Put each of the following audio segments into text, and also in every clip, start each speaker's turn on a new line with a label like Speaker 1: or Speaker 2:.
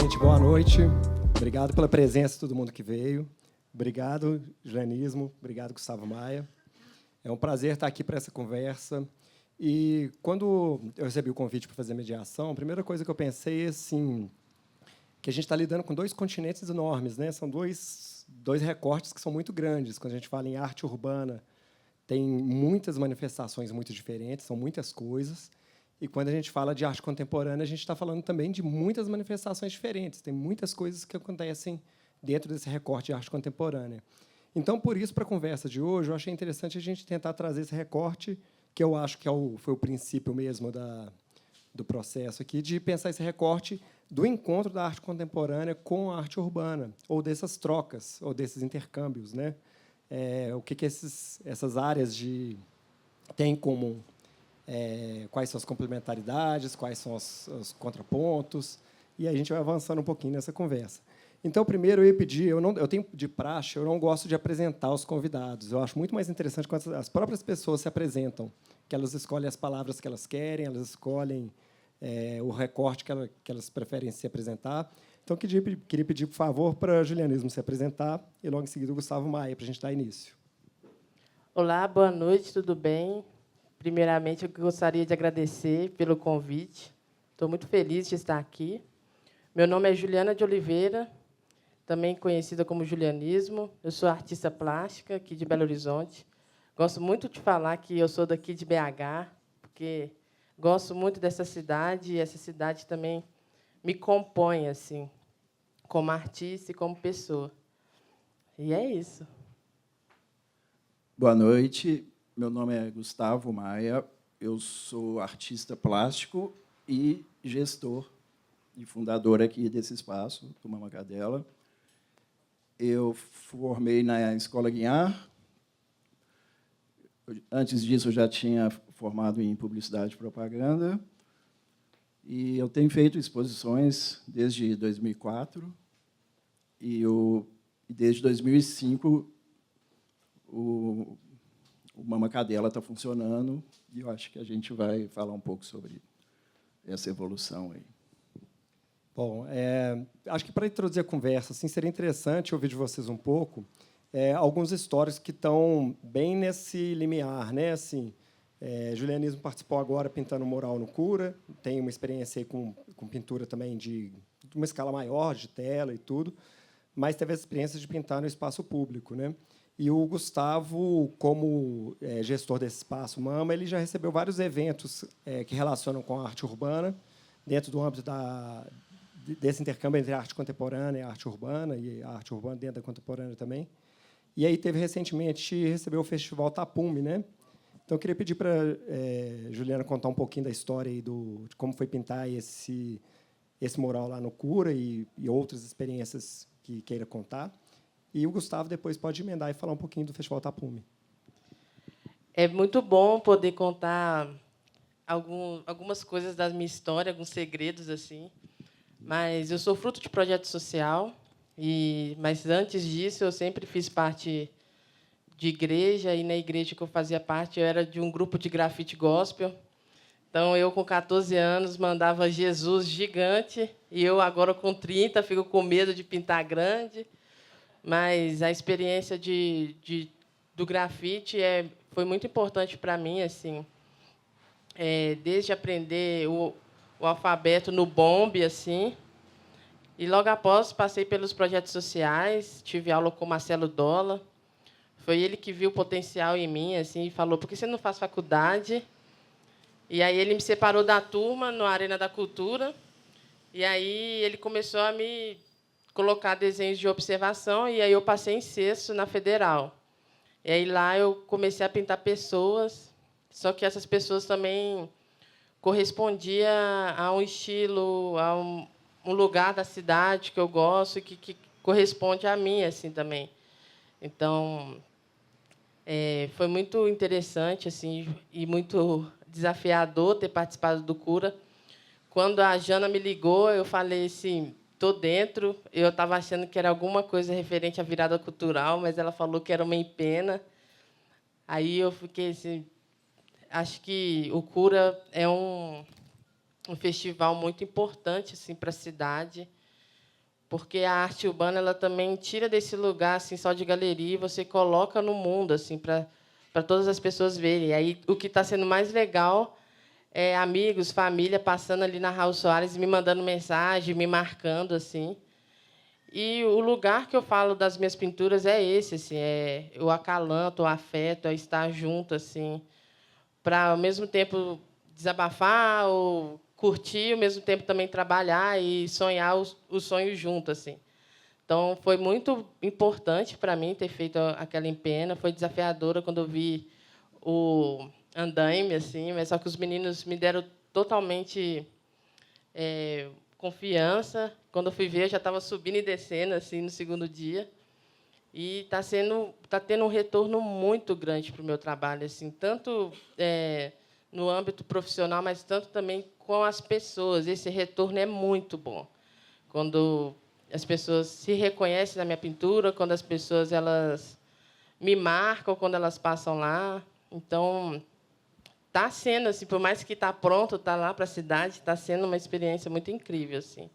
Speaker 1: gente, boa noite. Obrigado pela presença de todo mundo que veio. Obrigado, Julianismo. Obrigado, Gustavo Maia. É um prazer estar aqui para essa conversa. E quando eu recebi o convite para fazer mediação, a primeira coisa que eu pensei é assim, que a gente está lidando com dois continentes enormes, né? São dois recortes que são muito grandes. Quando a gente fala em arte urbana, tem muitas manifestações muito diferentes, são muitas coisas. E quando a gente fala de arte contemporânea, a gente está falando também de muitas manifestações diferentes. Tem muitas coisas que acontecem dentro desse recorte de arte contemporânea. Então, por isso, para a conversa de hoje, eu achei interessante a gente tentar trazer esse recorte, que eu acho que foi o princípio mesmo do processo aqui, de pensar esse recorte do encontro da arte contemporânea com a arte urbana, ou dessas trocas, ou desses intercâmbios, né? O que essas áreas têm em comum? Quais são as complementaridades, quais são os contrapontos, e aí a gente vai avançando um pouquinho nessa conversa. Então, primeiro, eu ia pedir, eu tenho de praxe, eu não gosto de apresentar os convidados. Eu acho muito mais interessante quando as próprias pessoas se apresentam, que elas escolhem as palavras que elas querem, elas escolhem o recorte que elas preferem se apresentar. Então, eu queria pedir, por favor, para a Julianismo se apresentar e, logo em seguida, o Gustavo Maia, para a gente dar início.
Speaker 2: Olá, boa noite, tudo bem? Primeiramente, eu gostaria de agradecer pelo convite. Estou muito feliz de estar aqui. Meu nome é Juliana de Oliveira, também conhecida como Julianismo. Eu sou artista plástica aqui de Belo Horizonte. Gosto muito de falar que eu sou daqui de BH, porque gosto muito dessa cidade, e essa cidade também me compõe assim, como artista e como pessoa. E é isso.
Speaker 3: Boa noite. Meu nome é Gustavo Maia. Eu sou artista plástico e gestor e fundador aqui desse espaço, do Mama Cadela. Eu formei na Escola Guiar. Antes disso, eu já tinha formado em publicidade e propaganda. E eu tenho feito exposições desde 2004. E desde 2005, o Mama Cadela está funcionando, e eu acho que a gente vai falar um pouco sobre essa evolução aí.
Speaker 1: Bom, acho que para introduzir a conversa, assim, seria interessante ouvir de vocês um pouco alguns históricos que estão bem nesse limiar, né? Assim, Julianismo participou agora pintando um mural no Cura, tem uma experiência aí com pintura também de uma escala maior, de tela e tudo, mas teve a experiência de pintar no espaço público, né? E o Gustavo, como gestor desse espaço Mama, ele já recebeu vários eventos que relacionam com a arte urbana, dentro do âmbito desse intercâmbio entre a arte contemporânea e a arte urbana, e a arte urbana dentro da contemporânea também. E aí recebeu o Festival Tapume, né? Então, eu queria pedir para Juliana contar um pouquinho da história aí de como foi pintar esse mural lá no Cura e outras experiências que queira contar. E o Gustavo depois pode emendar e falar um pouquinho do Festival Tapume.
Speaker 2: É muito bom poder contar algumas coisas da minha história, alguns segredos assim. Mas eu sou fruto de projeto social, mas antes disso eu sempre fiz parte de igreja, e na igreja que eu fazia parte eu era de um grupo de grafite gospel. Então eu com 14 anos mandava Jesus gigante, e eu agora com 30 fico com medo de pintar grande. Mas a experiência do grafite foi muito importante para mim, assim, desde aprender o alfabeto no bombe, assim, e logo após passei pelos projetos sociais, tive aula com Marcelo Dolla. Foi ele que viu o potencial em mim, assim, e falou: por que você não faz faculdade? E aí ele me separou da turma no Arena da Cultura, e aí ele começou a me colocar desenhos de observação, e aí eu passei em sexto na Federal. E aí lá eu comecei a pintar pessoas, só que essas pessoas também correspondiam a um estilo, a um lugar da cidade que eu gosto, que corresponde a mim assim também. Então, foi muito interessante assim, e muito desafiador ter participado do Cura. Quando a Jana me ligou, eu falei assim: estou dentro. Eu estava achando que era alguma coisa referente à virada cultural, mas ela falou que era uma empena. Aí eu fiquei assim, acho que o Cura é um festival muito importante assim para a cidade. porque a arte urbana ela também tira desse lugar assim só de galeria e você coloca no mundo assim para todas as pessoas verem. E aí o que está sendo mais legal é amigos, família passando ali na Raul Soares e me mandando mensagem, me marcando assim. E o lugar que eu falo das minhas pinturas é esse, assim, é o acalanto, o afeto, é estar junto, assim, para ao mesmo tempo desabafar ou curtir, ao mesmo tempo também trabalhar e sonhar os sonhos junto, assim. Então foi muito importante para mim ter feito aquela empena, foi desafiadora quando eu vi o andaime, assim, mas só que os meninos me deram totalmente confiança. Quando eu fui ver, eu já estava subindo e descendo assim no segundo dia. E está tendo um retorno muito grande para o meu trabalho, assim, tanto no âmbito profissional, mas tanto também com as pessoas. Esse retorno é muito bom. Quando as pessoas se reconhecem na minha pintura, quando as pessoas elas me marcam, quando elas passam lá. Então, está sendo assim, por mais que está pronto, está lá para a cidade, está sendo uma experiência muito incrível, assim.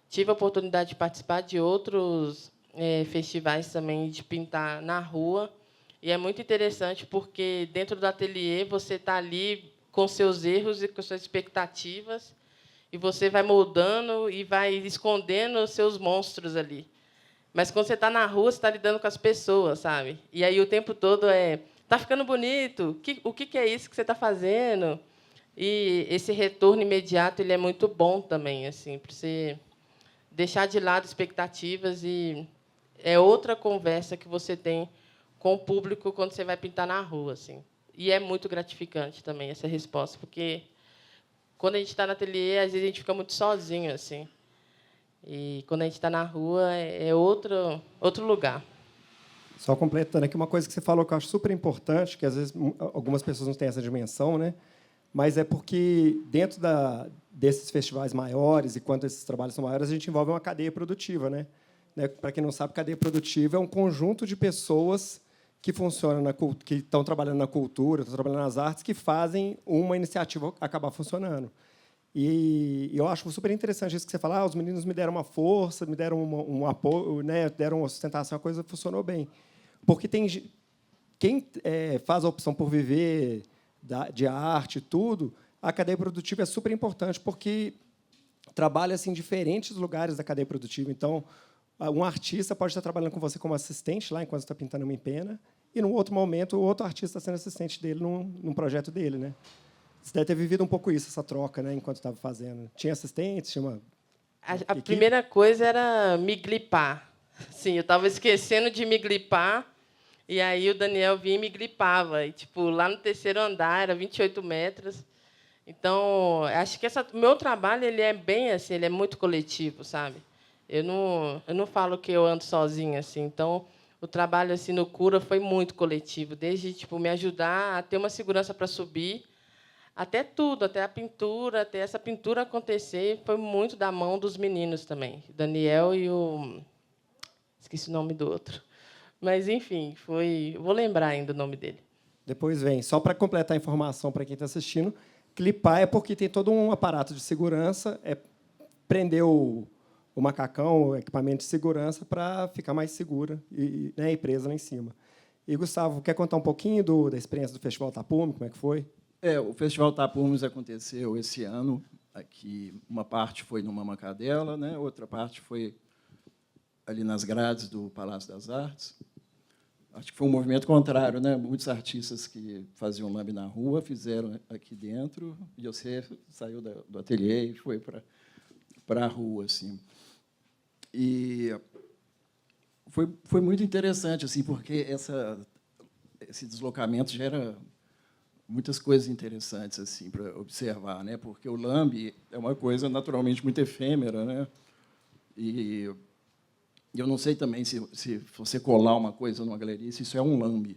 Speaker 2: Tive a oportunidade de participar de outros festivais também de pintar na rua e é muito interessante porque dentro do ateliê você está ali com seus erros e com suas expectativas e você vai moldando e vai escondendo os seus monstros ali. Mas quando você está na rua, você está lidando com as pessoas, sabe? E aí o tempo todo tá ficando bonito. O que é isso que você está fazendo? E esse retorno imediato ele é muito bom também, assim, para você deixar de lado expectativas e é outra conversa que você tem com o público quando você vai pintar na rua, assim. E é muito gratificante também essa resposta, porque quando a gente está no ateliê, às vezes a gente fica muito sozinho, assim. E quando a gente está na rua é outro lugar.
Speaker 1: Só completando aqui uma coisa que você falou que eu acho super importante, que às vezes algumas pessoas não têm essa dimensão, né? Mas é porque dentro desses festivais maiores e quando esses trabalhos são maiores, a gente envolve uma cadeia produtiva, né? Para quem não sabe, cadeia produtiva é um conjunto de pessoas que funcionam que estão trabalhando na cultura, estão trabalhando nas artes, que fazem uma iniciativa acabar funcionando. E eu acho super interessante isso que você fala. Os meninos me deram uma força, me deram um apoio, né? Deram uma sustentação, a coisa funcionou bem. Porque quem faz a opção por viver de arte e tudo, a cadeia produtiva é super importante, porque trabalha assim, em diferentes lugares da cadeia produtiva. Então, um artista pode estar trabalhando com você como assistente, lá enquanto você está pintando uma empena, e, num outro momento, o outro artista está sendo assistente dele num projeto dele. Né? Você deve ter vivido um pouco isso, essa troca, né, enquanto estava fazendo. Tinha assistentes? Tinha uma
Speaker 2: A primeira coisa era me glipar. Sim, eu estava esquecendo de me glipar, e aí o Daniel vinha e me glipava. E, tipo, lá no terceiro andar, era 28 metros. Então, acho que o meu trabalho ele é bem assim, ele é muito coletivo, sabe? Eu não falo que eu ando sozinha, assim. Então, o trabalho assim no Cura foi muito coletivo, desde tipo me ajudar a ter uma segurança para subir, até tudo, até a pintura, até essa pintura acontecer, foi muito da mão dos meninos também, Daniel e o esqueci o nome do outro. Mas enfim, vou lembrar ainda o nome dele.
Speaker 1: Depois vem. Só para completar a informação para quem está assistindo, clipar é porque tem todo um aparato de segurança, prender o macacão, o equipamento de segurança, para ficar mais segura né, e presa lá em cima. E, Gustavo, quer contar um pouquinho da experiência do Festival Tapume? Como é que foi?
Speaker 3: O Festival Tapumes aconteceu esse ano. Aqui, uma parte foi no Mamacadela, né? Outra parte foi ali nas grades do Palácio das Artes. Acho que foi um movimento contrário, né? Muitos artistas que faziam lambe na rua fizeram aqui dentro, e você saiu do ateliê e foi para a rua, assim. E foi muito interessante, assim, porque esse deslocamento gera muitas coisas interessantes assim para observar, né? Porque o lambe é uma coisa naturalmente muito efêmera, né? E eu não sei também se você colar uma coisa numa galeria, se isso é um lambe,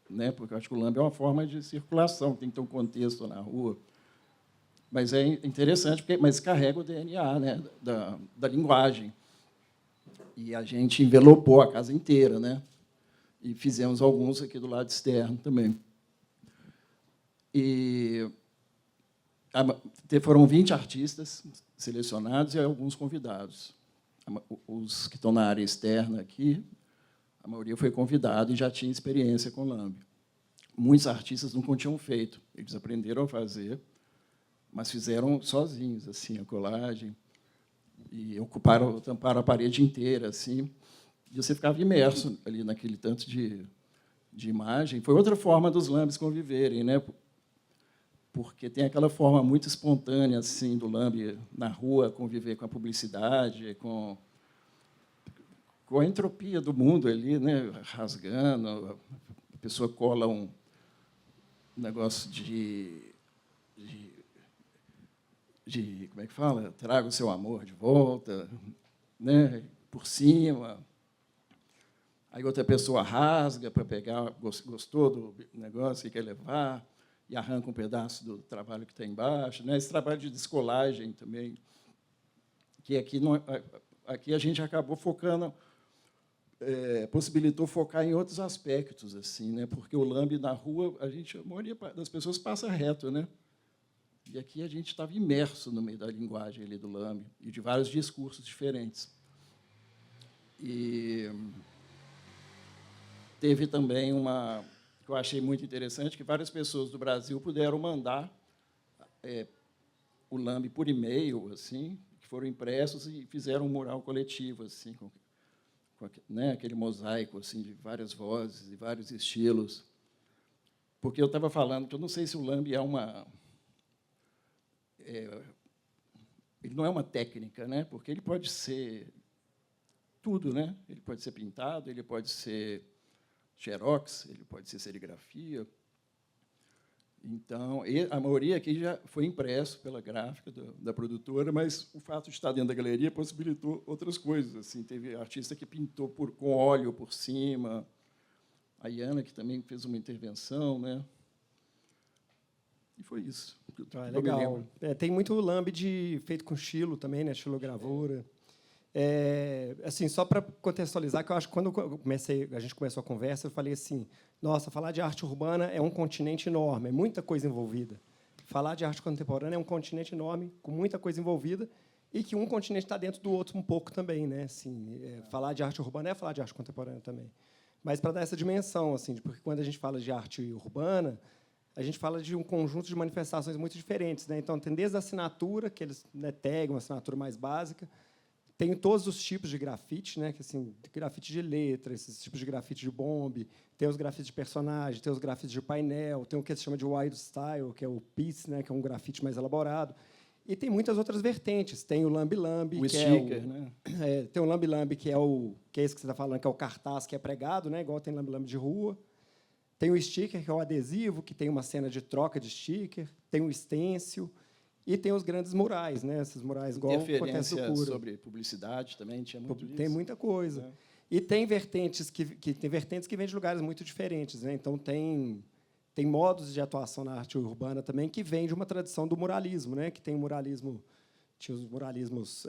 Speaker 3: né? Porque eu acho que o lambe é uma forma de circulação, tem que ter um contexto na rua. Mas é interessante, mas carrega o DNA, né? da linguagem. E a gente envelopou a casa inteira, né? E fizemos alguns aqui do lado externo também. E foram 20 artistas selecionados e alguns convidados. A os que estão na área externa aqui, a maioria foi convidado e já tinha experiência com Lamb. Muitos artistas nunca tinham feito, eles aprenderam a fazer, mas fizeram sozinhos, assim, a colagem, e tamparam a parede inteira, assim, e você ficava imerso ali naquele tanto de imagem. Foi outra forma dos Lambs conviverem, né? Porque tem aquela forma muito espontânea assim do Lamb na rua conviver com a publicidade, com a entropia do mundo ali, né? Rasgando, a pessoa cola um negócio de como é que fala? Traga o seu amor de volta, né? Por cima. Aí outra pessoa rasga para pegar, gostou do negócio que quer levar, e arranca um pedaço do trabalho que está embaixo, né? Esse trabalho de descolagem também, que aqui a gente acabou focando, possibilitou focar em outros aspectos, assim, né? Porque o Lamb na rua, a maioria das pessoas passa reto, né? E aqui a gente estava imerso no meio da linguagem ali do Lamb e de vários discursos diferentes. E teve também uma que eu achei muito interessante, que várias pessoas do Brasil puderam mandar o Lamb por e-mail, assim, que foram impressos e fizeram um mural coletivo, assim, com né, aquele mosaico assim de várias vozes e vários estilos. Porque eu estava falando que eu não sei se o Lamb ele não é uma técnica, né? Porque ele pode ser tudo, né? Ele pode ser pintado, ele pode ser xerox, ele pode ser serigrafia. Então, a maioria aqui já foi impresso pela gráfica da produtora, mas o fato de estar dentro da galeria possibilitou outras coisas. Assim, teve artista que pintou com óleo por cima, a Iana, que também fez uma intervenção, né? E foi isso.
Speaker 1: Legal. Tem muito Lamb feito com estilo também, né? Estilogravura. Assim, só para contextualizar, que eu acho que quando a gente começou a conversa, eu falei assim, nossa, falar de arte urbana é um continente enorme, é muita coisa envolvida. Falar de arte contemporânea é um continente enorme, com muita coisa envolvida, e que um continente está dentro do outro um pouco também, né? Assim, falar de arte urbana é falar de arte contemporânea também. Mas para dar essa dimensão, assim, porque quando a gente fala de arte urbana, a gente fala de um conjunto de manifestações muito diferentes, né? Então, tem desde a assinatura, que eles, né, tagam, uma assinatura mais básica. Tem todos os tipos de grafite, né? Que, assim, grafite de letra, esses tipos de grafite de bombe, tem os grafites de personagem, tem os grafites de painel, tem o que se chama de wild style, que é o piece, né? Que é um grafite mais elaborado. E tem muitas outras vertentes. Tem o lambi-lambi,
Speaker 3: o sticker, né?
Speaker 1: Tem o lambi-lambi, que é esse que você está falando, que é o cartaz que é pregado, né? Igual tem lambi-lambi de rua. Tem o sticker, que é o adesivo, que tem uma cena de troca de sticker. Tem o stencil. E tem os grandes murais, né? Esses murais igual acontece no Cura.
Speaker 3: Sobre publicidade também tinha muito
Speaker 1: Tem
Speaker 3: isso.
Speaker 1: muita coisa. E tem vertentes que vêm de lugares muito diferentes, né? Então tem modos de atuação na arte urbana também que vêm de uma tradição do muralismo, né? Que tem o muralismo, tinha os muralismos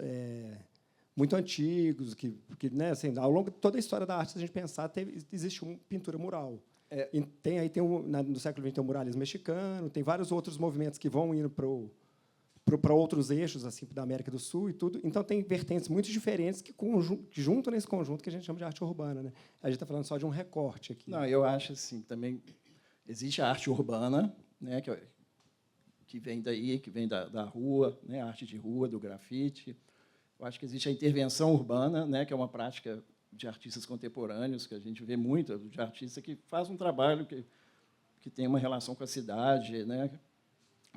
Speaker 1: muito antigos, que né? Assim, ao longo de toda a história da arte, se a gente pensar, existe uma pintura mural. E no século XX tem o muralismo mexicano, tem vários outros movimentos que vão indo para outros eixos assim da América do Sul e tudo. Então, tem vertentes muito diferentes que juntam nesse conjunto que a gente chama de arte urbana, né? A gente está falando só de um recorte aqui.
Speaker 3: Não, eu acho assim, também existe a arte urbana, né, que vem daí, que vem da rua, né, a arte de rua, do grafite. Eu acho que existe a intervenção urbana, né, que é uma prática de artistas contemporâneos, que a gente vê muito, de artista que faz um trabalho que tem uma relação com a cidade, né?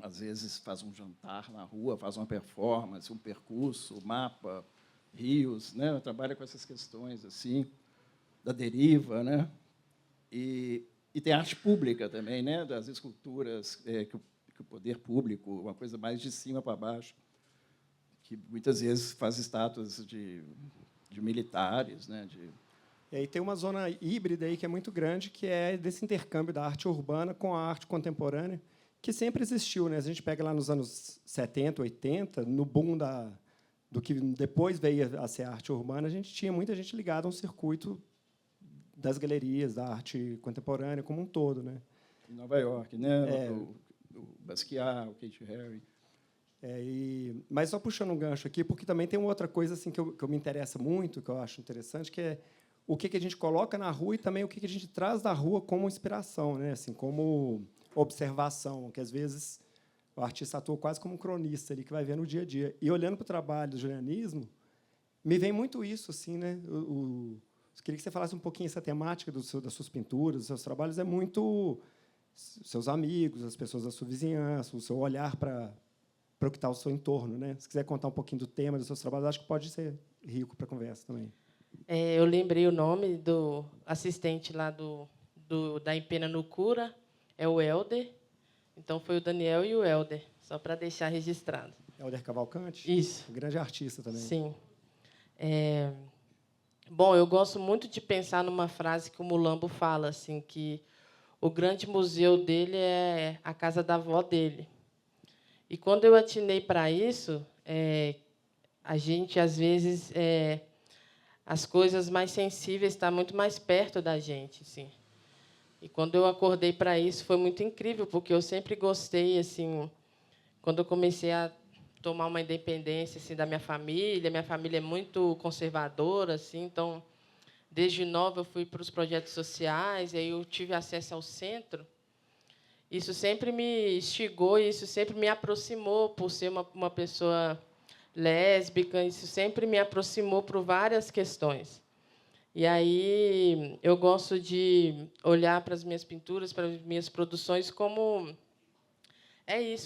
Speaker 3: Às vezes faz um jantar na rua, faz uma performance, um percurso, mapa, rios, né? Trabalha com essas questões assim da deriva, né? E tem arte pública também, né? Das esculturas que o poder público, uma coisa mais de cima para baixo, que muitas vezes faz estátuas de militares, né?
Speaker 1: E aí tem uma zona híbrida aí que é muito grande, que é desse intercâmbio da arte urbana com a arte contemporânea, que sempre existiu, né? A gente pega lá nos anos 70, 80, no boom do que depois veio a ser arte urbana, a gente tinha muita gente ligada a um circuito das galerias da arte contemporânea como um todo, né?
Speaker 3: Em Nova York, né? O Basquiat, o Katy Haring.
Speaker 1: Mas só puxando um gancho aqui, porque também tem uma outra coisa assim, que eu me interessa muito, que eu acho interessante, que é o que a gente coloca na rua e também o que a gente traz da rua como inspiração, né? Assim, como observação, que às vezes o artista atua quase como um cronista ali, que vai ver no dia a dia. E olhando para o trabalho do julianismo, me vem muito isso, assim, né? Eu queria que você falasse um pouquinho essa temática das suas pinturas, dos seus trabalhos, é muito seus amigos, as pessoas da sua vizinhança, o seu olhar para o que está ao seu entorno, né? Se quiser contar um pouquinho do tema dos seus trabalhos, acho que pode ser rico para a conversa também.
Speaker 2: Eu lembrei o nome do assistente lá da Empena no Cura, é o Helder. Então, foi o Daniel e o Helder, só para deixar registrado.
Speaker 1: Helder Cavalcante?
Speaker 2: Isso.
Speaker 1: Um grande artista também.
Speaker 2: Sim. Bom, eu gosto muito de pensar numa frase que o Mulambo fala, assim, que o grande museu dele é a casa da avó dele. E, quando eu atinei para isso, a gente, às vezes, as coisas mais sensíveis estão muito mais perto da gente, assim. E, quando eu acordei para isso, foi muito incrível, porque eu sempre gostei, assim, quando eu comecei a tomar uma independência assim da minha família é muito conservadora, assim, então, desde nova eu fui para os projetos sociais, e aí eu tive acesso ao centro. Isso sempre me instigou, isso sempre me aproximou, por ser uma pessoa lésbica, isso sempre me aproximou por várias questões. E aí eu gosto de olhar para as minhas pinturas, para as minhas produções como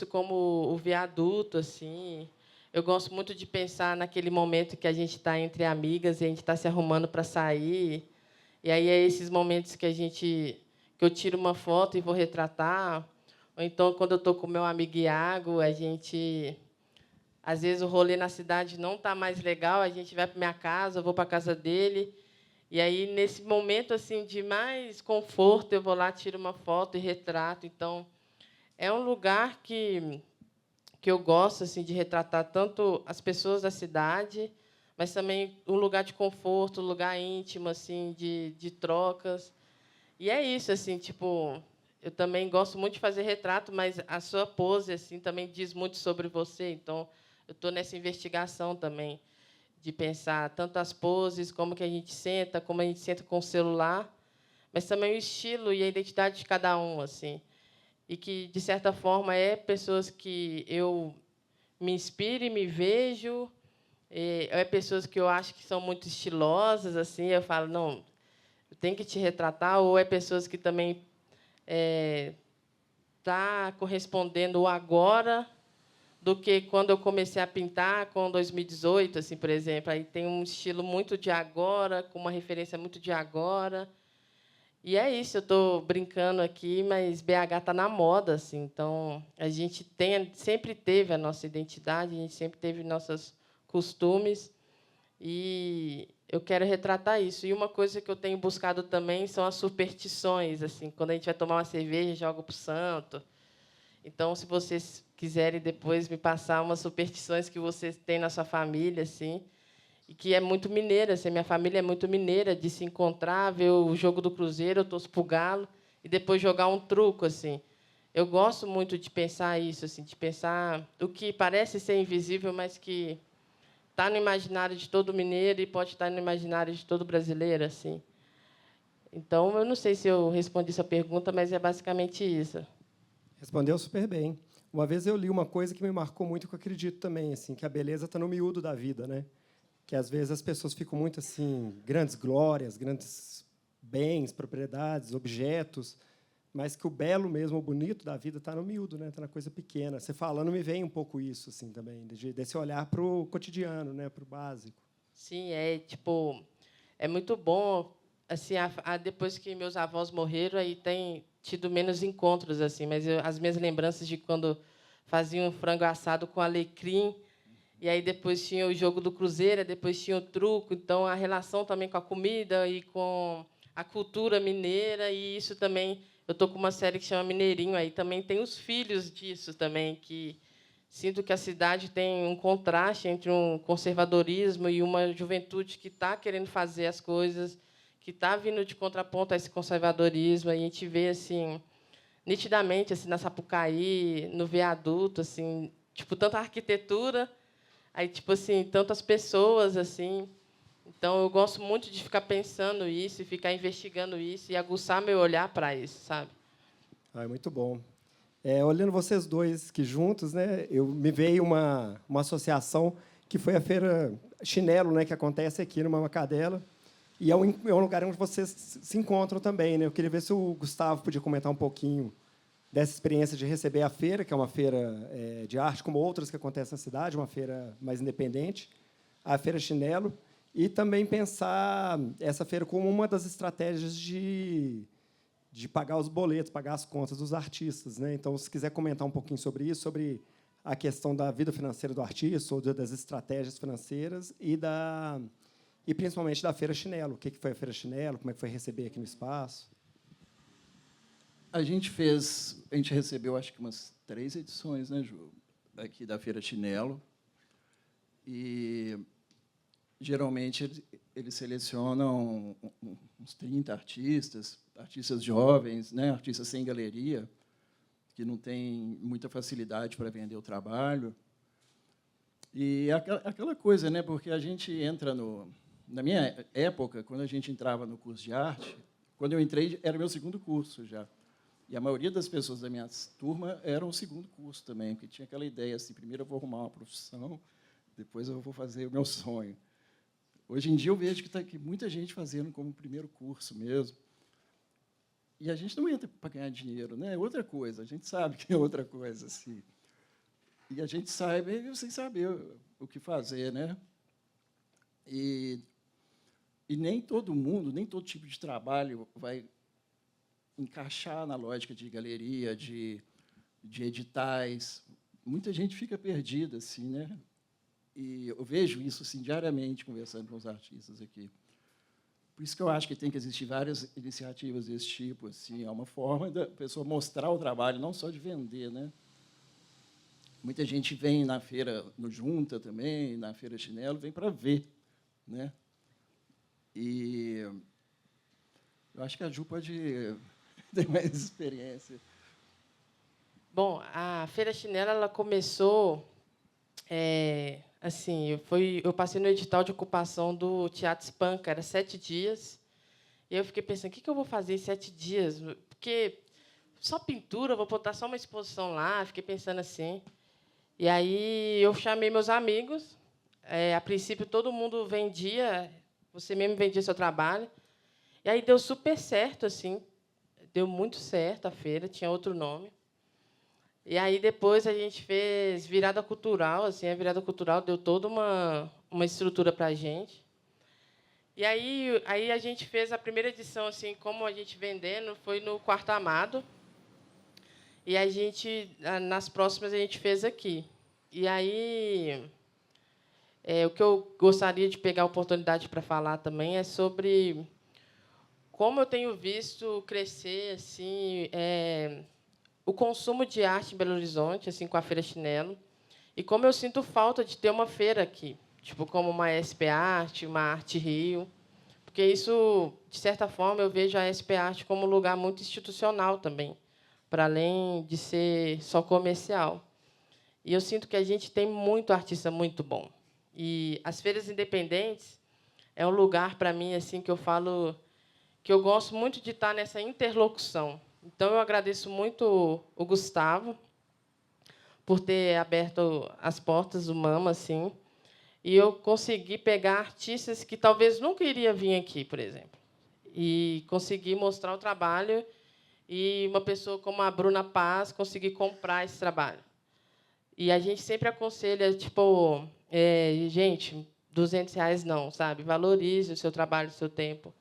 Speaker 2: como o viaduto, assim. Eu gosto muito de pensar naquele momento que a gente está entre amigas e a gente está se arrumando para sair. E aí esses momentos que eu tiro uma foto e vou retratar. Ou então, quando eu estou com o meu amigo Iago, às vezes o rolê na cidade não está mais legal, a gente vai para minha casa, eu vou para a casa dele. E aí, nesse momento assim de mais conforto, eu vou lá, tiro uma foto e retrato. Então, é um lugar que eu gosto assim de retratar tanto as pessoas da cidade, mas também um lugar de conforto, um lugar íntimo, assim, de trocas. E é isso, assim, tipo, eu também gosto muito de fazer retrato, mas a sua pose assim também diz muito sobre você. Então, eu estou nessa investigação também de pensar tanto as poses, como que a gente senta, como a gente senta com o celular, mas também o estilo e a identidade de cada um, assim. E que, de certa forma, pessoas que eu me inspiro e me vejo, pessoas que eu acho que são muito estilosas, assim, eu falo, não, eu tenho que te retratar, ou pessoas que também tá correspondendo o agora do que quando eu comecei a pintar com 2018, assim, por exemplo. Aí tem um estilo muito de agora, com uma referência muito de agora. E é isso, eu estou brincando aqui, mas BH está na moda, assim. Então, a gente sempre teve a nossa identidade, a gente sempre teve nossos costumes, e eu quero retratar isso. E uma coisa que eu tenho buscado também são as superstições, assim, quando a gente vai tomar uma cerveja, joga para o santo. Então, se vocês quiserem depois me passar umas superstições que vocês têm na sua família, assim, e que é muito mineira, assim, minha família é muito mineira, de se encontrar, ver o jogo do Cruzeiro, eu torço para o Galo, e depois jogar um truco, assim. Eu gosto muito de pensar isso, assim, de pensar o que parece ser invisível, mas que está no imaginário de todo mineiro e pode estar no imaginário de todo brasileiro, assim. Então, eu não sei se eu respondi essa pergunta, mas é basicamente isso.
Speaker 1: Respondeu super bem. Uma vez eu li uma coisa que me marcou muito, que eu acredito também, assim, que a beleza está no miúdo da vida, né? Que às vezes as pessoas ficam muito assim, grandes glórias, grandes bens, propriedades, objetos, mas que o belo mesmo, o bonito da vida está no miúdo, né? Está na coisa pequena. Você falando me vem um pouco isso assim também, desse olhar para o cotidiano, né? Para o básico.
Speaker 2: Sim, é muito bom, assim, depois que meus avós morreram, aí tem tido menos encontros, assim, mas as minhas lembranças de quando fazia um frango assado com alecrim, e aí depois tinha o jogo do Cruzeiro, depois tinha o truco. Então, a relação também com a comida e com a cultura mineira, e isso também, eu estou com uma série que chama Mineirinho, aí também tem os filhos disso também, que sinto que a cidade tem um contraste entre um conservadorismo e uma juventude que está querendo fazer as coisas, que está vindo de contraponto a esse conservadorismo. A gente vê assim nitidamente assim na Sapucaí, no viaduto, assim, tipo, tanta arquitetura, aí, tipo assim, tantas pessoas, assim. Então, eu gosto muito de ficar pensando isso, e ficar investigando isso, e aguçar meu olhar para isso, sabe?
Speaker 1: Ah, é muito bom. Olhando vocês dois que juntos, né, me veio uma associação que foi a Feira Chinelo, né, que acontece aqui no Mamacadela, e é um lugar onde vocês se encontram também. Né? Eu queria ver se o Gustavo podia comentar um pouquinho dessa experiência de receber a feira, que é uma feira de arte, como outras que acontecem na cidade, uma feira mais independente, a Feira Chinelo, e também pensar essa feira como uma das estratégias de pagar os boletos, pagar as contas dos artistas. Né? Então, se quiser comentar um pouquinho sobre isso, sobre a questão da vida financeira do artista, ou das estratégias financeiras, e principalmente da Feira Chinelo. O que foi a Feira Chinelo? Como é que foi receber aqui no espaço?
Speaker 3: A gente recebeu, acho que umas 3 edições, né, Ju, aqui da Feira Chinelo. E, geralmente, eles selecionam uns 30 artistas jovens, né, artistas sem galeria, que não têm muita facilidade para vender o trabalho. E aquela coisa, né, porque a gente entra na minha época, quando a gente entrava no curso de arte, quando eu entrei, era meu 2º curso já. E a maioria das pessoas da minha turma eram o 2º curso também, porque tinha aquela ideia assim, primeiro eu vou arrumar uma profissão, depois eu vou fazer o meu sonho. Hoje em dia eu vejo que tem muita gente fazendo como primeiro curso mesmo. E a gente não entra para ganhar dinheiro, né? É outra coisa, a gente sabe que é outra coisa. Assim. E a gente sai meio sem saber o que fazer. Né? E nem todo mundo, nem todo tipo de trabalho vai encaixar na lógica de galeria, de editais. Muita gente fica perdida, assim, né? E eu vejo isso assim, diariamente, conversando com os artistas aqui. Por isso que eu acho que tem que existir várias iniciativas desse tipo. Assim, é uma forma da pessoa mostrar o trabalho, não só de vender. Né? Muita gente vem na feira, no Junta também, na Feira Chinelo, vem para ver. Né? E eu acho que a Ju pode ter mais experiência.
Speaker 2: Bom, a Feira Chinelo ela começou... assim, eu passei no edital de ocupação do Teatro Espanca, era 7 dias. E eu fiquei pensando, o que eu vou fazer em 7 dias? Porque só pintura, vou botar só uma exposição lá. Fiquei pensando assim. E aí eu chamei meus amigos. A princípio, todo mundo vendia, você mesmo vendia seu trabalho. E aí deu super certo, assim. Deu muito certo a feira, tinha outro nome. E aí depois a gente fez virada cultural, assim, a virada cultural deu toda uma estrutura para a gente. E aí a gente fez a primeira edição, assim, como a gente vendendo, foi no Quarto Amado. E a gente, nas próximas, a gente fez aqui. E aí o que eu gostaria de pegar a oportunidade para falar também é sobre como eu tenho visto crescer assim o consumo de arte em Belo Horizonte, assim, com a Feira Chinelo, e como eu sinto falta de ter uma feira aqui, tipo como uma SP Arte, uma Arte Rio, porque isso, de certa forma, eu vejo a SP Arte como um lugar muito institucional também, para além de ser só comercial. E eu sinto que a gente tem muito artista muito bom. E as feiras independentes é um lugar para mim assim que eu falo que eu gosto muito de estar nessa interlocução. Então, eu agradeço muito o Gustavo por ter aberto as portas do Mama, assim, e eu consegui pegar artistas que talvez nunca iriam vir aqui, por exemplo, e conseguir mostrar o trabalho e uma pessoa como a Bruna Paz conseguir comprar esse trabalho. E a gente sempre aconselha, tipo, gente, R$ 200 não, sabe? Valorize o seu trabalho, o seu tempo.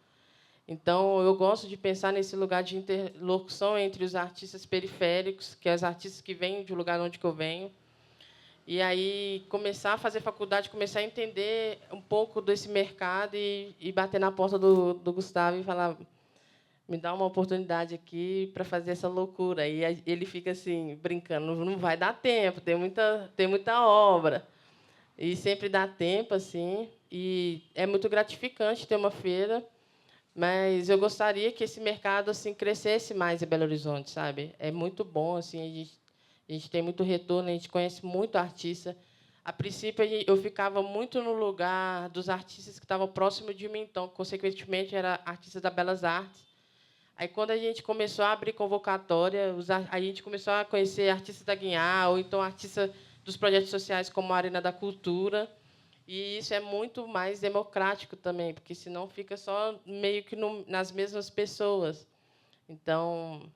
Speaker 2: Então, eu gosto de pensar nesse lugar de interlocução entre os artistas periféricos, que são os artistas que vêm do lugar onde eu venho, e aí começar a fazer faculdade, começar a entender um pouco desse mercado e bater na porta do Gustavo e falar, me dá uma oportunidade aqui para fazer essa loucura. E ele fica assim, brincando, não vai dar tempo, tem muita obra. E sempre dá tempo, assim, e é muito gratificante ter uma feira. Mas eu gostaria que esse mercado assim crescesse mais em Belo Horizonte, sabe? É muito bom assim a gente A gente tem muito retorno, a gente conhece muito artista. A princípio, eu ficava muito no lugar dos artistas que estavam próximos de mim, então, consequentemente, era artista da Belas Artes. Aí, quando a gente começou a abrir convocatória, a gente começou a conhecer artistas da Guinhá, ou então artistas dos projetos sociais, como a Arena da Cultura. E isso é muito mais democrático também, porque senão fica só meio que nas mesmas pessoas. Então,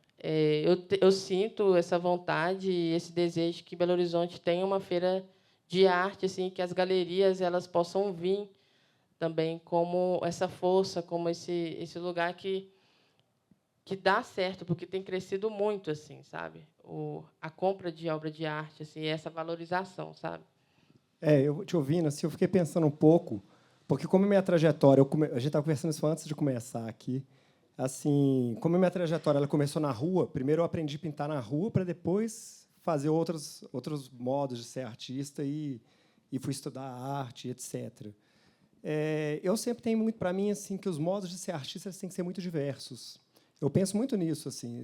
Speaker 2: eu sinto essa vontade, esse desejo que Belo Horizonte tenha uma feira de arte, assim, que as galerias elas possam vir também como essa força, como esse lugar que dá certo, porque tem crescido muito, assim, sabe? A compra de obra de arte, assim, essa valorização, sabe?
Speaker 1: Eu te ouvindo, assim, eu fiquei pensando um pouco, porque como minha trajetória, a gente estava conversando isso antes de começar aqui, assim, como minha trajetória ela começou na rua, primeiro eu aprendi a pintar na rua para depois fazer outros modos de ser artista e fui estudar arte, etc. Eu sempre tenho muito para mim assim que os modos de ser artista eles têm que ser muito diversos. Eu penso muito nisso assim.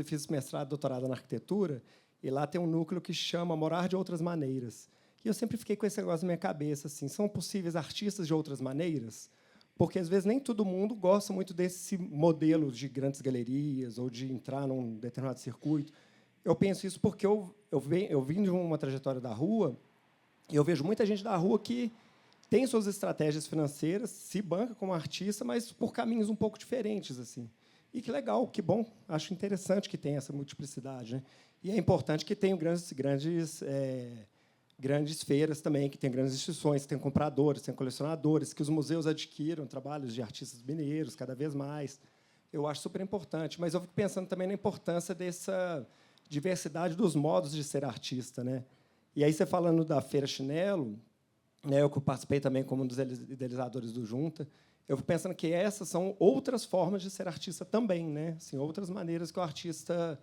Speaker 1: Fiz mestrado, doutorado na arquitetura e lá tem um núcleo que chama Morar de Outras Maneiras. E eu sempre fiquei com esse negócio na minha cabeça assim, são possíveis artistas de outras maneiras? Porque às vezes nem todo mundo gosta muito desse modelo de grandes galerias ou de entrar num determinado circuito. Eu penso isso porque eu vim de uma trajetória da rua e eu vejo muita gente da rua que tem suas estratégias financeiras, se banca como artista, mas por caminhos um pouco diferentes assim. E que legal, que bom, acho interessante que tenha essa multiplicidade, né? E é importante que tenham grandes feiras também, que tem grandes instituições, que tem compradores, tem colecionadores, que os museus adquiram trabalhos de artistas mineiros cada vez mais. Eu acho super importante, mas eu fico pensando também na importância dessa diversidade dos modos de ser artista, né? E aí você falando da Feira Chinelo, né, eu que participei também como um dos idealizadores do Junta, eu fico pensando que essas são outras formas de ser artista também, né? Assim, outras maneiras que o artista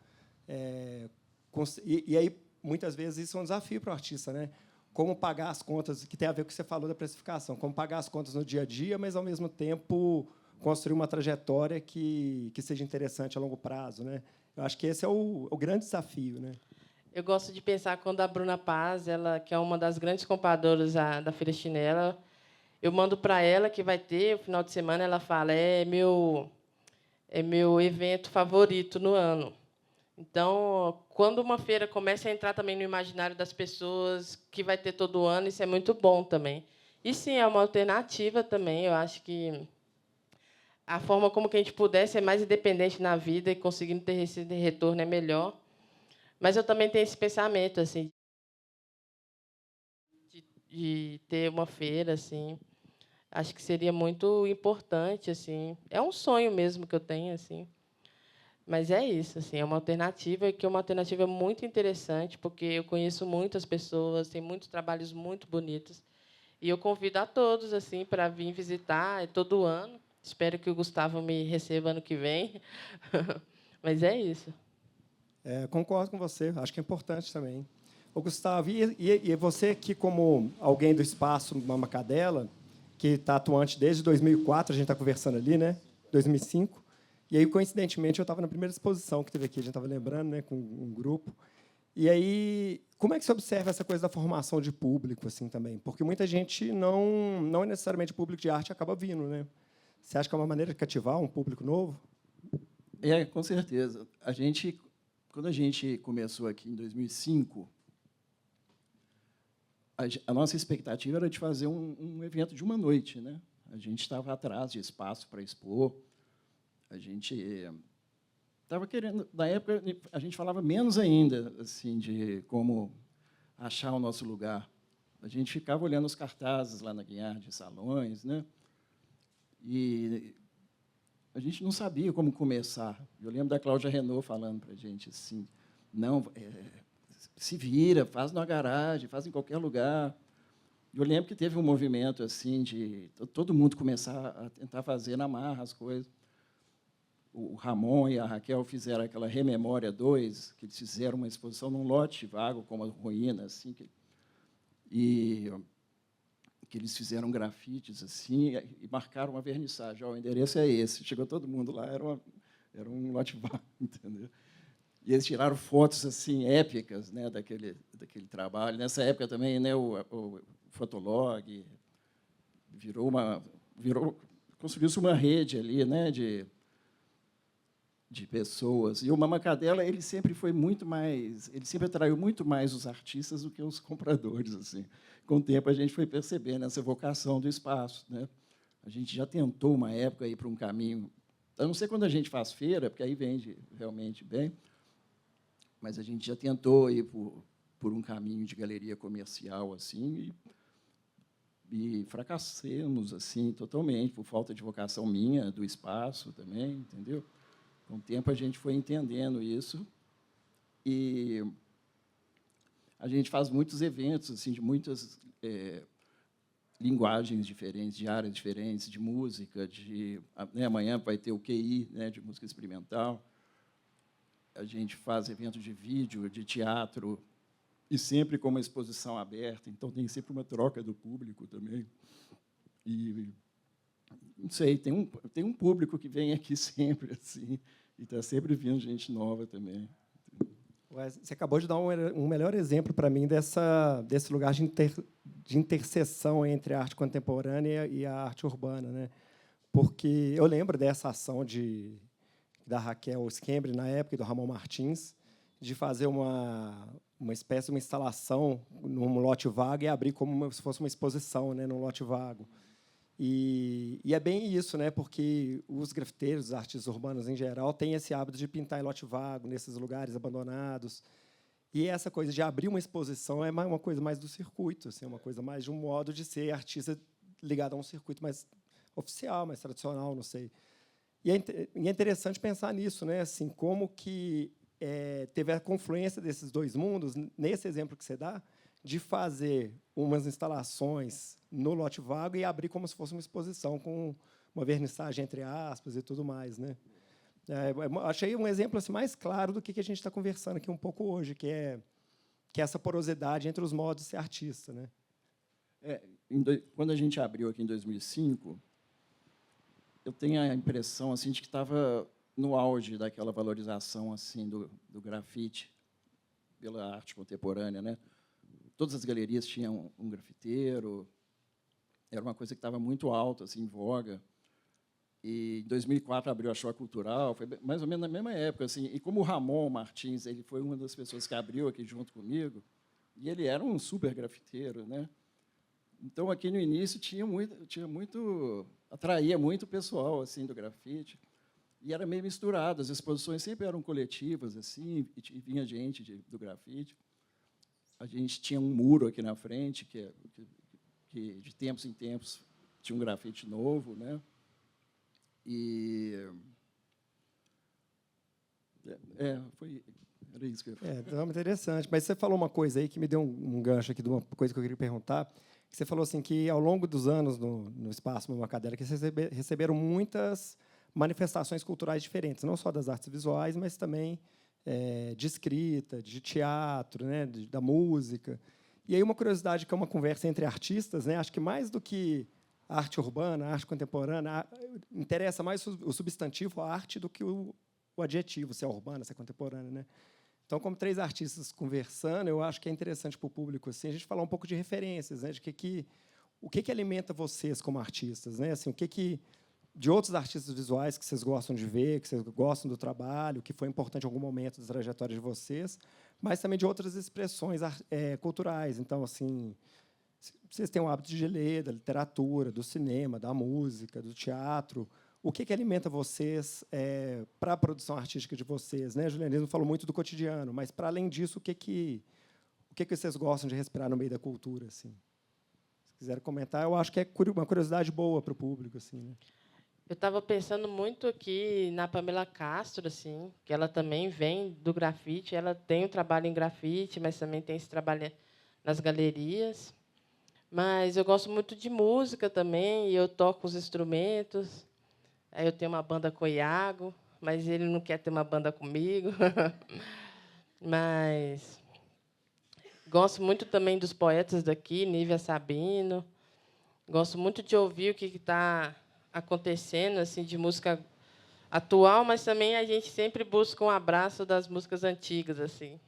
Speaker 1: e aí muitas vezes isso é um desafio para o artista, né? Como pagar as contas, que tem a ver com o que você falou da precificação, como pagar as contas no dia a dia, mas ao mesmo tempo construir uma trajetória que seja interessante a longo prazo, né? Eu acho que esse é o grande desafio, né?
Speaker 2: Eu gosto de pensar quando a Bruna Paz, ela que é uma das grandes compradoras da Feira Chinela, eu mando para ela que vai ter o final de semana, ela fala é meu evento favorito no ano. Então, quando uma feira começa a entrar também no imaginário das pessoas, que vai ter todo ano, isso é muito bom também. E sim, é uma alternativa também. Eu acho que a forma como que a gente puder ser mais independente na vida e conseguindo ter esse retorno é melhor. Mas eu também tenho esse pensamento assim de ter uma feira assim. Acho que seria muito importante assim. É um sonho mesmo que eu tenho assim. Mas é isso, assim, é uma alternativa que é uma alternativa muito interessante, porque eu conheço muitas pessoas, tem muitos trabalhos muito bonitos, e eu convido a todos assim para vir visitar todo ano. Espero que o Gustavo me receba ano que vem. Mas é isso.
Speaker 1: Concordo com você, acho que é importante também. Ô, Gustavo, e você aqui como alguém do espaço Mama Cadela, que está atuante desde 2004, a gente está conversando ali, né? 2005. E aí, coincidentemente, eu estava na primeira exposição que teve aqui, a gente estava lembrando, né, com um grupo. E aí, como é que você observa essa coisa da formação de público assim também? Porque muita gente não é necessariamente público de arte acaba vindo, né? Você acha que é uma maneira de cativar um público novo?
Speaker 3: Com certeza. Quando a gente começou aqui em 2005, a nossa expectativa era de fazer um evento de uma noite, né? A gente estava atrás de espaço para expor. A gente estava querendo, na época a gente falava menos ainda assim de como achar o nosso lugar. A gente ficava olhando os cartazes lá na Guiar de salões, né? E a gente não sabia como começar. Eu lembro da Cláudia Renault falando para a gente assim, não, se vira, faz na garagem, faz em qualquer lugar. Eu lembro que teve um movimento assim de todo mundo começar a tentar fazer na marra as coisas. O Ramon e a Raquel fizeram aquela Rememória 2, que eles fizeram uma exposição num lote vago, como a ruína, assim, e que eles fizeram grafites assim e marcaram uma vernissagem. O endereço é esse. Chegou todo mundo lá, era um lote vago, entendeu? E eles tiraram fotos assim épicas, né, daquele trabalho. Nessa época também, né, o Fotolog construiu-se uma rede ali, né, de pessoas. E o Mama Cadela, ele sempre atraiu muito mais os artistas do que os compradores, assim. Com o tempo a gente foi percebendo essa vocação do espaço, né? A gente já tentou uma época ir para um caminho, a não ser quando a gente faz feira, porque aí vende realmente bem, mas a gente já tentou ir por um caminho de galeria comercial assim e fracassamos assim totalmente por falta de vocação minha do espaço também, entendeu? Com o tempo a gente foi entendendo isso e a gente faz muitos eventos assim de muitas linguagens diferentes, de áreas diferentes, de música, né, amanhã vai ter o QI, né, de música experimental. A gente faz eventos de vídeo, de teatro, e sempre com uma exposição aberta, então tem sempre uma troca do público também. E não sei, tem um público que vem aqui sempre assim, e está sempre vindo gente nova também.
Speaker 1: Você acabou de dar um melhor exemplo para mim desse lugar de interseção entre a arte contemporânea e a arte urbana, né? Porque eu lembro dessa ação da Raquel Skembri, na época, e do Ramon Martins, de fazer uma espécie de uma instalação num lote vago e abrir como se fosse uma exposição, né, num lote vago. E é bem isso, né, porque os grafiteiros, os artistas urbanos em geral, têm esse hábito de pintar em lote vago, nesses lugares abandonados. E essa coisa de abrir uma exposição é uma coisa mais do circuito, assim, uma coisa mais de um modo de ser artista ligado a um circuito mais oficial, mais tradicional, não sei. E é interessante pensar nisso, né, assim, como que teve a confluência desses dois mundos, nesse exemplo que você dá, de fazer umas instalações no lote vago e abrir como se fosse uma exposição com uma vernissagem entre aspas e tudo mais, né? Achei um exemplo assim mais claro do que a gente está conversando aqui um pouco hoje, que é essa porosidade entre os modos de ser artista, né?
Speaker 3: Quando a gente abriu aqui em 2005, eu tenho a impressão assim de que estava no auge daquela valorização assim do grafite pela arte contemporânea, né? Todas as galerias tinham um grafiteiro, era uma coisa que estava muito alta, assim, em voga. E em 2004 abriu a Choque Cultural, foi mais ou menos na mesma época, assim. E como o Ramon Martins, ele foi uma das pessoas que abriu aqui junto comigo, e ele era um super grafiteiro, né? Então aqui no início atraía muito o pessoal assim do grafite. E era meio misturado, as exposições sempre eram coletivas assim, e vinha gente do grafite. A gente tinha um muro aqui na frente, que de tempos em tempos tinha um grafite novo, né? E era isso que eu ia falar.
Speaker 1: Então, interessante. Mas você falou uma coisa aí que me deu um gancho aqui de uma coisa que eu queria perguntar. Que você falou assim que ao longo dos anos no espaço Mama Cadela, que vocês receberam muitas manifestações culturais diferentes, não só das artes visuais, mas também de escrita, de teatro, né, da música. E aí uma curiosidade que é uma conversa entre artistas, né, acho que mais do que a arte urbana, a arte contemporânea, interessa mais o substantivo, a arte, do que o adjetivo, se é urbana, se é contemporânea, né? Então, como três artistas conversando, eu acho que é interessante para o público assim, a gente falar um pouco de referências, né, de o que alimenta vocês como artistas, né? Assim, de outros artistas visuais que vocês gostam de ver, que vocês gostam do trabalho, que foi importante em algum momento da trajetória de vocês, mas também de outras expressões culturais. Então, assim, vocês têm o hábito de ler da literatura, do cinema, da música, do teatro. O que alimenta vocês para a produção artística de vocês, né? Julianismo falou muito do cotidiano, mas, para além disso, o que vocês gostam de respirar no meio da cultura, assim? Se quiserem comentar, eu acho que é uma curiosidade boa para o público, assim, né?
Speaker 2: Eu estava pensando muito aqui na Pamela Castro, assim, que ela também vem do grafite. Ela tem um trabalho em grafite, mas também tem esse trabalho nas galerias. Mas eu gosto muito de música também, e eu toco os instrumentos. Aí eu tenho uma banda com o Iago, mas ele não quer ter uma banda comigo. Mas gosto muito também dos poetas daqui, Nívia Sabino. Gosto muito de ouvir o que está acontecendo assim de música atual, mas também a gente sempre busca um abraço das músicas antigas, assim.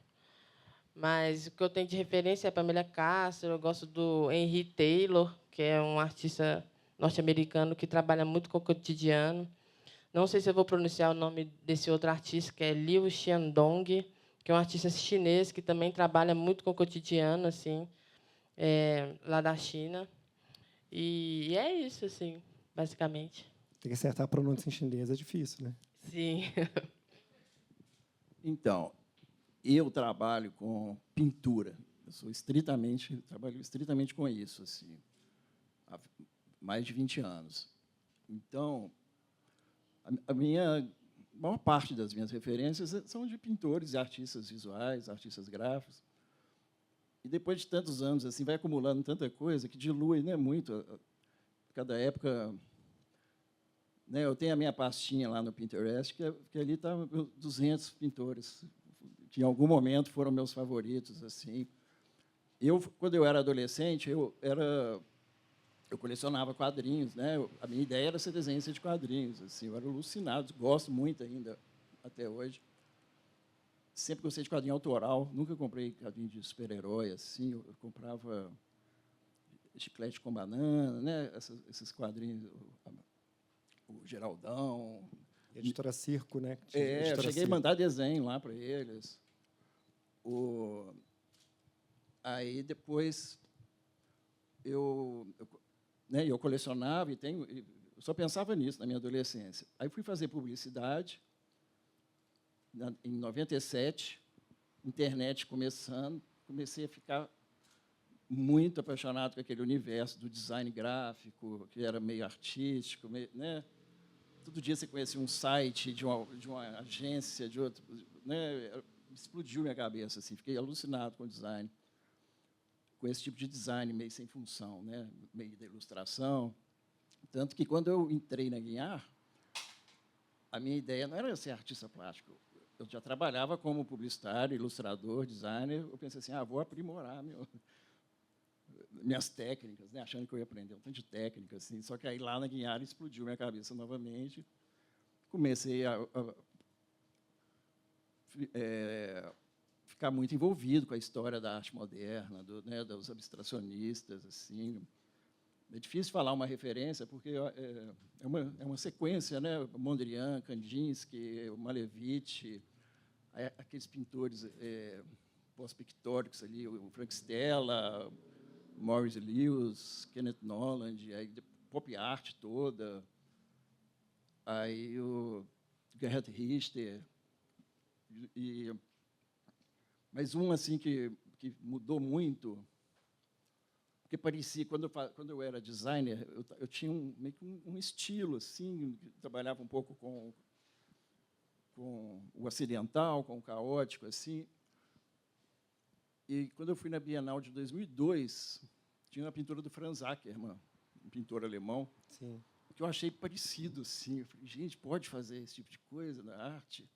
Speaker 2: Mas o que eu tenho de referência é a Pamela Castro, eu gosto do Henry Taylor, que é um artista norte-americano que trabalha muito com o cotidiano. Não sei se eu vou pronunciar o nome desse outro artista, que é Liu Xiandong, que é um artista chinês que também trabalha muito com o cotidiano, assim, lá da China. E é isso, assim, basicamente.
Speaker 1: Tem que acertar a pronúncia em chinês, é difícil, né?
Speaker 2: Sim.
Speaker 3: Então, eu trabalho com pintura. Eu trabalho estritamente com isso, assim, há mais de 20 anos. Então, a maior parte das minhas referências são de pintores e artistas visuais, artistas gráficos. E depois de tantos anos, assim, vai acumulando tanta coisa que dilui, né, muito. Cada época, né, eu tenho a minha pastinha lá no Pinterest, que ali está 200 pintores, que em algum momento foram meus favoritos, assim. Quando eu era adolescente, eu colecionava quadrinhos, né? A minha ideia era ser desenhista de quadrinhos, assim. Eu era alucinado, gosto muito ainda até hoje. Sempre gostei de quadrinho autoral, nunca comprei quadrinho de super-herói, assim. Eu comprava Chiclete com Banana, né? Esses quadrinhos, o Geraldão.
Speaker 1: Editora Circo, né?
Speaker 3: Eu cheguei a mandar desenho lá para eles. Aí, depois, eu colecionava eu só pensava nisso na minha adolescência. Aí fui fazer publicidade, em 97, internet começando, comecei a ficar muito apaixonado com aquele universo do design gráfico, que era meio artístico, né? Todo dia você conhecia um site de uma agência, de outro, né? Explodiu minha cabeça, assim, fiquei alucinado com o design, com esse tipo de design meio sem função, né? Meio da ilustração. Tanto que, quando eu entrei na Guinhar, a minha ideia não era ser artista plástico. Eu já trabalhava como publicitário, ilustrador, designer. Eu pensei assim, vou aprimorar minhas técnicas, né? Achando que eu ia aprender um tanto de técnica, assim. Só que aí, lá na Guinhar, explodiu minha cabeça novamente. Comecei a ficar muito envolvido com a história da arte moderna, né, dos abstracionistas, assim. É difícil falar uma referência, porque é uma sequência, né? Mondrian, Kandinsky, Malevich, aqueles pintores pós-pictóricos ali, o Frank Stella, Maurice Lewis, Kenneth Noland, aí pop art toda, aí o Gerhard Richter. Mas assim que mudou muito, porque parecia, quando eu era designer, eu tinha meio que um estilo, assim, trabalhava um pouco com o acidental, com o caótico, assim. E, quando eu fui na Bienal de 2002, tinha uma pintura do Franz Ackermann, um pintor alemão,
Speaker 1: Sim.
Speaker 3: que eu achei parecido, assim. Eu falei, gente, pode fazer esse tipo de coisa na arte?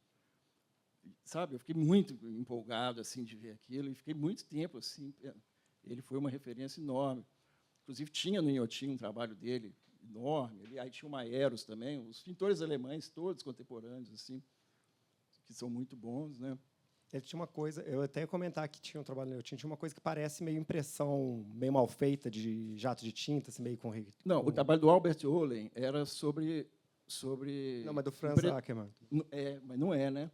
Speaker 3: Sabe, eu fiquei muito empolgado, assim, de ver aquilo, e fiquei muito tempo, assim. Ele foi uma referência enorme. Inclusive, tinha no Inhotim um trabalho dele enorme. Aí tinha o Maieros também, os pintores alemães, todos contemporâneos, assim, que são muito bons, né?
Speaker 1: Ele tinha uma coisa, eu até ia comentar que tinha um trabalho no Inhotim, tinha uma coisa que parece meio impressão, meio mal feita, de jato de tinta, assim, meio com...
Speaker 3: Não, o trabalho do Albert Oehlen era sobre...
Speaker 1: Não, mas do Franz Ackermann.
Speaker 3: Mas não é, né?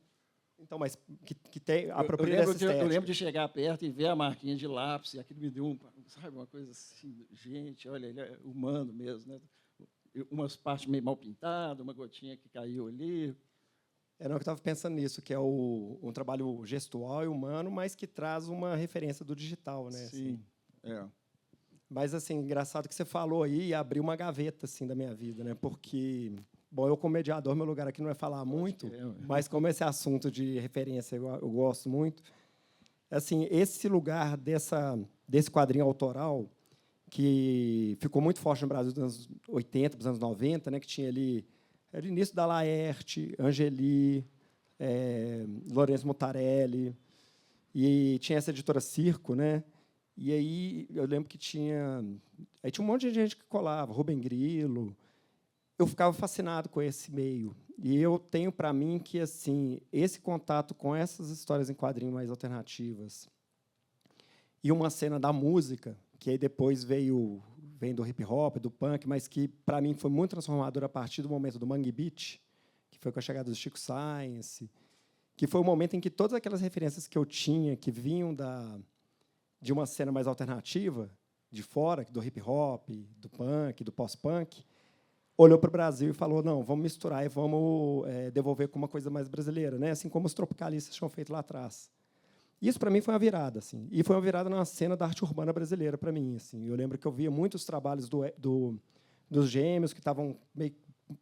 Speaker 1: Então, mas que tem apropria dessa estética.
Speaker 3: Eu lembro de chegar perto e ver a marquinha de lápis, e aquilo me deu uma coisa assim, gente, olha, ele é humano mesmo, né? Umas partes meio mal pintadas, uma gotinha que caiu ali.
Speaker 1: Não, eu estava pensando nisso, que é um trabalho gestual e humano, mas que traz uma referência do digital, né?
Speaker 3: Sim,
Speaker 1: assim. Mas, assim, engraçado que você falou aí e abriu uma gaveta, assim, da minha vida, né? Porque... Bom, eu, como mediador, meu lugar aqui não é falar muito, mas como esse assunto de referência eu gosto muito, assim, esse lugar desse quadrinho autoral, que ficou muito forte no Brasil dos anos 80, dos anos 90, né, que tinha ali, era o início da Laerte, Angeli, Lourenço Mutarelli, e tinha essa editora Circo, né? E aí eu lembro que tinha um monte de gente que colava, Rubem Grillo. Eu ficava fascinado com esse meio. E eu tenho para mim que assim, esse contato com essas histórias em quadrinho mais alternativas e uma cena da música, que aí depois vem do hip hop, do punk, mas que para mim foi muito transformador a partir do momento do Mangue Beat, que foi com a chegada do Chico Science, que foi o momento em que todas aquelas referências que eu tinha, que vinham de uma cena mais alternativa, de fora, do hip hop, do punk, do pós-punk, olhou para o Brasil e falou, não, vamos misturar e vamos devolver com uma coisa mais brasileira, né? Assim como os tropicalistas tinham feito lá atrás. Isso, para mim, foi uma virada. Assim. E foi uma virada na cena da arte urbana brasileira, para mim. Assim. Eu lembro que eu via muitos trabalhos dos Gêmeos, que estavam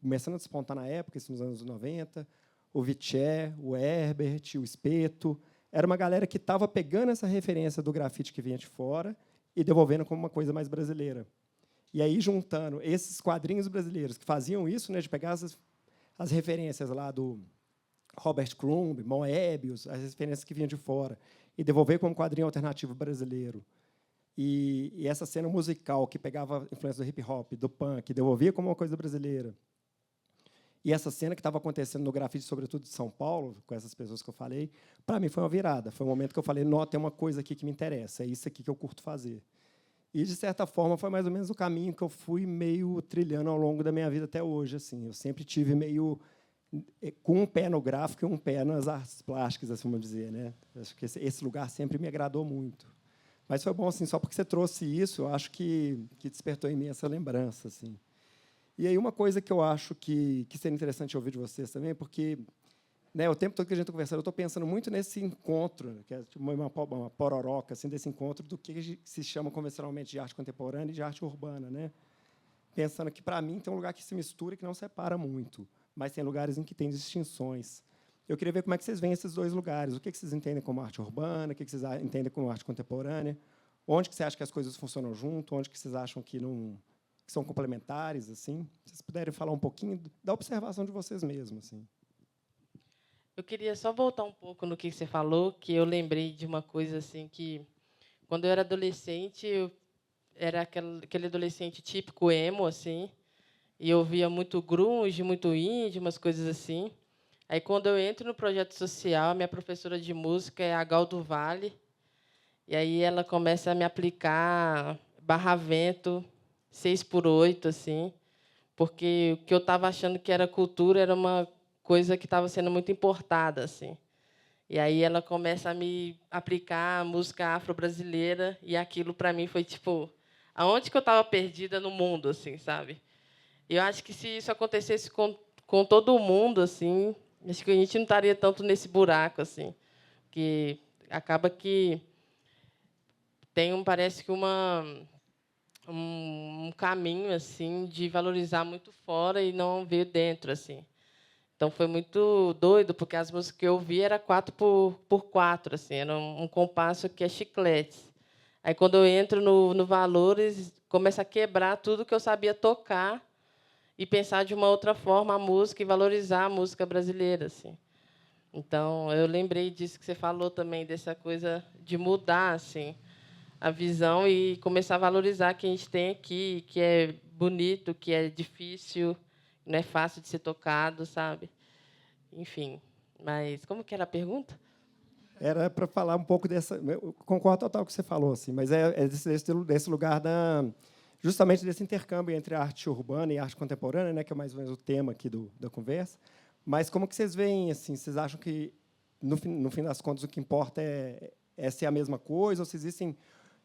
Speaker 1: começando a despontar na época, nos anos 90, o Viché, o Herbert, o Espeto. Era uma galera que estava pegando essa referência do grafite que vinha de fora e devolvendo como uma coisa mais brasileira. E aí, juntando esses quadrinhos brasileiros que faziam isso, né, de pegar as referências lá do Robert Crumb, Moebius, as referências que vinham de fora, e devolver como quadrinho alternativo brasileiro. E essa cena musical que pegava influência do hip-hop, do punk, devolvia como uma coisa brasileira. E essa cena que estava acontecendo no grafite, sobretudo de São Paulo, com essas pessoas que eu falei, para mim foi uma virada. Foi um momento que eu falei, não, tem uma coisa aqui que me interessa, é isso aqui que eu curto fazer. E, de certa forma, foi mais ou menos o caminho que eu fui meio trilhando ao longo da minha vida até hoje. Assim. Eu sempre tive meio com um pé no gráfico e um pé nas artes plásticas, assim, vamos dizer. Né? Acho que esse lugar sempre me agradou muito. Mas foi bom, assim, só porque você trouxe isso, eu acho que despertou em mim essa lembrança. Assim. E aí uma coisa que eu acho que seria interessante ouvir de vocês também, porque né, o tempo todo que a gente está conversando, eu estou pensando muito nesse encontro, que é tipo uma pororoca assim, desse encontro do que se chama convencionalmente de arte contemporânea e de arte urbana. Né? Pensando que, para mim, tem um lugar que se mistura e que não separa muito, mas tem lugares em que tem distinções. Eu queria ver como é que vocês veem esses dois lugares. O que vocês entendem como arte urbana, o que vocês entendem como arte contemporânea, onde que você acha que as coisas funcionam junto, onde que vocês acham que não que são complementares. Assim. Se vocês puderem falar um pouquinho da observação de vocês mesmos. Assim.
Speaker 2: Eu queria só voltar um pouco no que você falou, que eu lembrei de uma coisa assim que, quando eu era adolescente, eu era aquele adolescente típico emo, assim, e eu via muito grunge, muito indie, umas coisas assim. Aí, quando eu entro no projeto social, a minha professora de música é a Gal do Vale, e aí ela começa a me aplicar barra-vento, 6x8, assim, porque o que eu estava achando que era cultura era uma coisa que estava sendo muito importada, assim. E aí ela começa a me aplicar a música afro-brasileira, e aquilo para mim foi tipo, aonde que eu estava perdida no mundo, assim, sabe? E eu acho que se isso acontecesse com todo mundo, assim, acho que a gente não estaria tanto nesse buraco, assim, que acaba que tem parece que um caminho assim de valorizar muito fora e não ver dentro, assim. Então foi muito doido, porque as músicas que eu ouvi era 4x4, assim, era um compasso que é chiclete. Aí, quando eu entro no Valores, começa a quebrar tudo que eu sabia tocar e pensar de uma outra forma a música e valorizar a música brasileira, assim. Então, eu lembrei disso que você falou também, dessa coisa de mudar assim, a visão e começar a valorizar o que a gente tem aqui, que é bonito, que é difícil, não é fácil de ser tocado, sabe? Enfim, mas como que era a pergunta?
Speaker 1: Era para falar um pouco dessa... Eu concordo total com o que você falou, assim, mas é desse lugar justamente desse intercâmbio entre a arte urbana e a arte contemporânea, né, que é mais ou menos o tema aqui da conversa. Mas como que vocês veem? Assim, vocês acham que, no fim das contas, o que importa é ser a mesma coisa? Ou se existem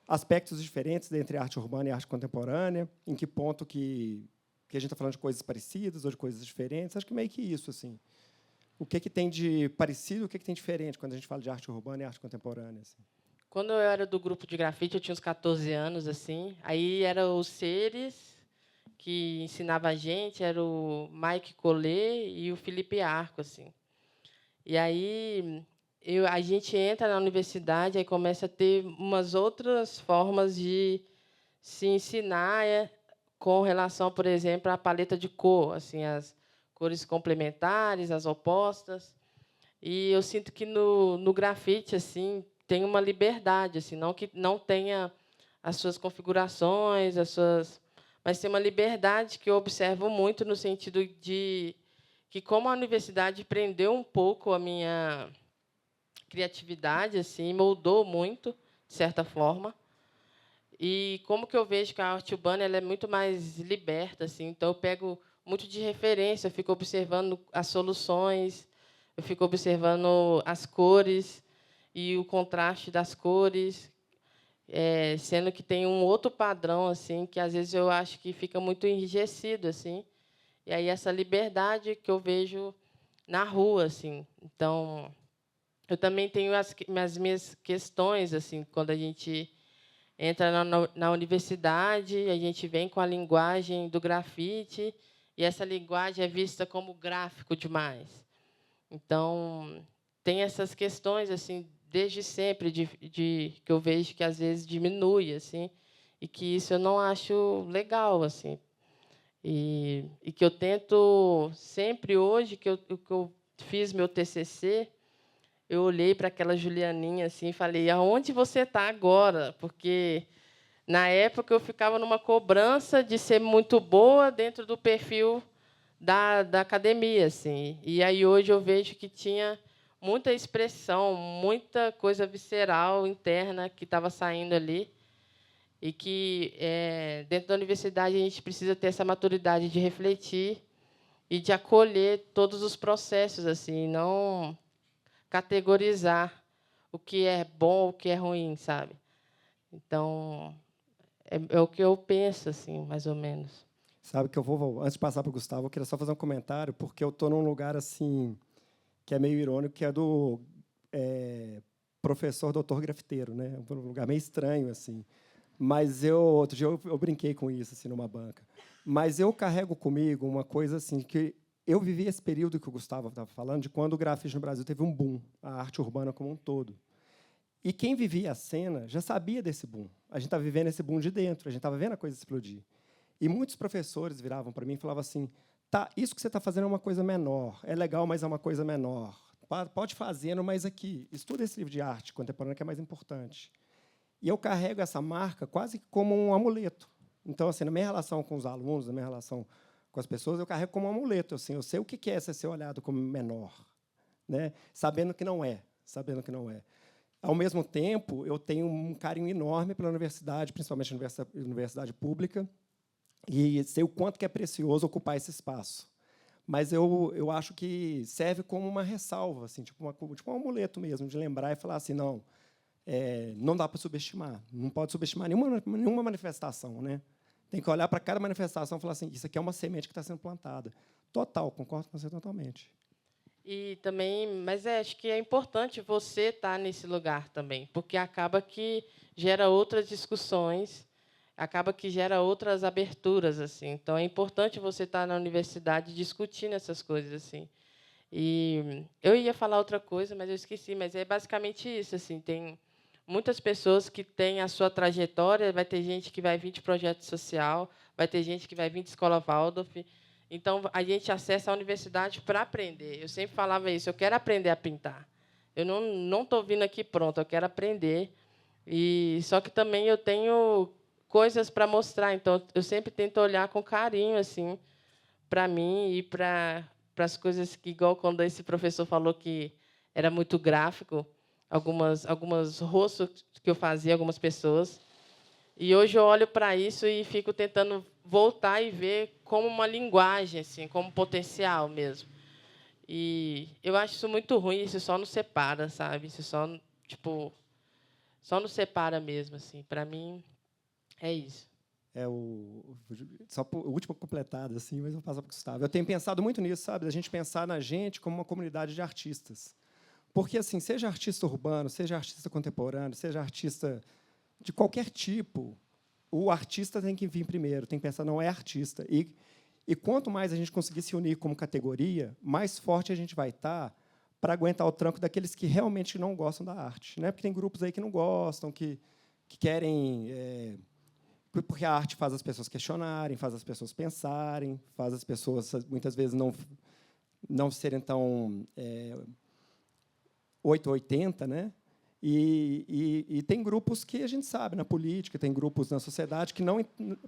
Speaker 1: aspectos diferentes entre a arte urbana e a arte contemporânea? Em que ponto que a gente está falando de coisas parecidas ou de coisas diferentes? Acho que meio que isso. Assim. O que tem de parecido, o que tem de diferente quando a gente fala de arte urbana e arte contemporânea? Assim?
Speaker 2: Quando eu era do grupo de grafite, eu tinha uns 14 anos, assim. Aí eram os Seres, que ensinava a gente, era o Mike Collet e o Felipe Arco, assim. E aí a gente entra na universidade e começa a ter umas outras formas de se ensinar com relação, por exemplo, à paleta de cor, assim, as cores complementares, as opostas. E eu sinto que no grafite assim tem uma liberdade, assim, não que não tenha as suas configurações, mas tem uma liberdade que eu observo muito no sentido de que como a universidade prendeu um pouco a minha criatividade, assim, moldou muito, de certa forma. E como que eu vejo que a arte urbana ela é muito mais liberta, assim, então eu pego muito de referência, eu fico observando as soluções, eu fico observando as cores e o contraste das cores, sendo que tem um outro padrão assim que às vezes eu acho que fica muito enrijecido assim. E aí essa liberdade que eu vejo na rua assim. Então, eu também tenho as minhas questões assim, quando a gente entra na universidade, a gente vem com a linguagem do grafite, e essa linguagem é vista como gráfico demais. Então, tem essas questões assim desde sempre que eu vejo que às vezes diminui assim, e que isso eu não acho legal assim. E que eu tento sempre hoje que eu fiz meu TCC, eu olhei para aquela Julianinha assim e falei: aonde você está agora? Porque na época, eu ficava numa cobrança de ser muito boa dentro do perfil da academia, assim. E aí hoje eu vejo que tinha muita expressão, muita coisa visceral interna que estava saindo ali e que dentro da universidade a gente precisa ter essa maturidade de refletir e de acolher todos os processos, assim, não categorizar o que é bom, o que é ruim, sabe? Então, é o que eu penso, assim, mais ou menos.
Speaker 1: Sabe que antes de passar para o Gustavo, eu queria só fazer um comentário, porque eu estou num lugar assim que é meio irônico, que é do professor doutor grafiteiro, né? Um lugar meio estranho assim. Mas outro dia eu brinquei com isso assim numa banca. Mas eu carrego comigo uma coisa assim que eu vivi esse período que o Gustavo estava falando de quando o grafite no Brasil teve um boom, a arte urbana como um todo. E quem vivia a cena já sabia desse boom. A gente estava vivendo esse boom de dentro, a gente estava vendo a coisa explodir. E muitos professores viravam para mim e falavam assim: tá, isso que você está fazendo é uma coisa menor, é legal, mas é uma coisa menor. Pode fazendo, mas aqui, estuda esse livro de arte contemporânea que é mais importante. E eu carrego essa marca quase como um amuleto. Então, assim, na minha relação com os alunos, na minha relação com as pessoas, eu carrego como um amuleto. Assim, eu sei o que é ser olhado como menor, né? Sabendo que não é, sabendo que não é. Ao mesmo tempo, eu tenho um carinho enorme pela universidade, principalmente a universidade pública, e sei o quanto que é precioso ocupar esse espaço. Mas eu acho que serve como uma ressalva, assim, tipo um amuleto mesmo, de lembrar e falar assim, não, não dá para subestimar, não pode subestimar nenhuma manifestação, né? Tem que olhar para cada manifestação e falar assim, isso aqui é uma semente que está sendo plantada. Total, concordo com você totalmente.
Speaker 2: E também, mas acho que é importante você estar nesse lugar também, porque acaba que gera outras discussões, acaba que gera outras aberturas assim. Então é importante você estar na universidade discutindo essas coisas assim. E eu ia falar outra coisa, mas eu esqueci, mas é basicamente isso assim, tem muitas pessoas que têm a sua trajetória, vai ter gente que vai vir de projeto social, vai ter gente que vai vir de escola Waldorf. Então, a gente acessa a universidade para aprender. Eu sempre falava isso, eu quero aprender a pintar. Eu não estou vindo aqui pronto, eu quero aprender. E só que também eu tenho coisas para mostrar, então eu sempre tento olhar com carinho assim para mim e para as coisas que, igual quando esse professor falou que era muito gráfico, algumas rostos que eu fazia, algumas pessoas. E hoje eu olho para isso e fico tentando voltar e ver como uma linguagem, assim, como potencial mesmo. E eu acho isso muito ruim, isso só nos separa, sabe? Isso só, tipo, só nos separa mesmo, assim. Para mim, é isso.
Speaker 1: Só o último completado, assim, mas eu vou passar para o Gustavo. Eu tenho pensado muito nisso, sabe? A gente pensar na gente como uma comunidade de artistas. Porque, assim, seja artista urbano, seja artista contemporâneo, seja artista de qualquer tipo, o artista tem que vir primeiro, tem que pensar, não é artista. E quanto mais a gente conseguir se unir como categoria, mais forte a gente vai estar para aguentar o tranco daqueles que realmente não gostam da arte. Né? Porque tem grupos aí que não gostam, que querem... porque a arte faz as pessoas questionarem, faz as pessoas pensarem, faz as pessoas, muitas vezes, não serem tão 880, né? E tem grupos que a gente sabe na política, tem grupos na sociedade que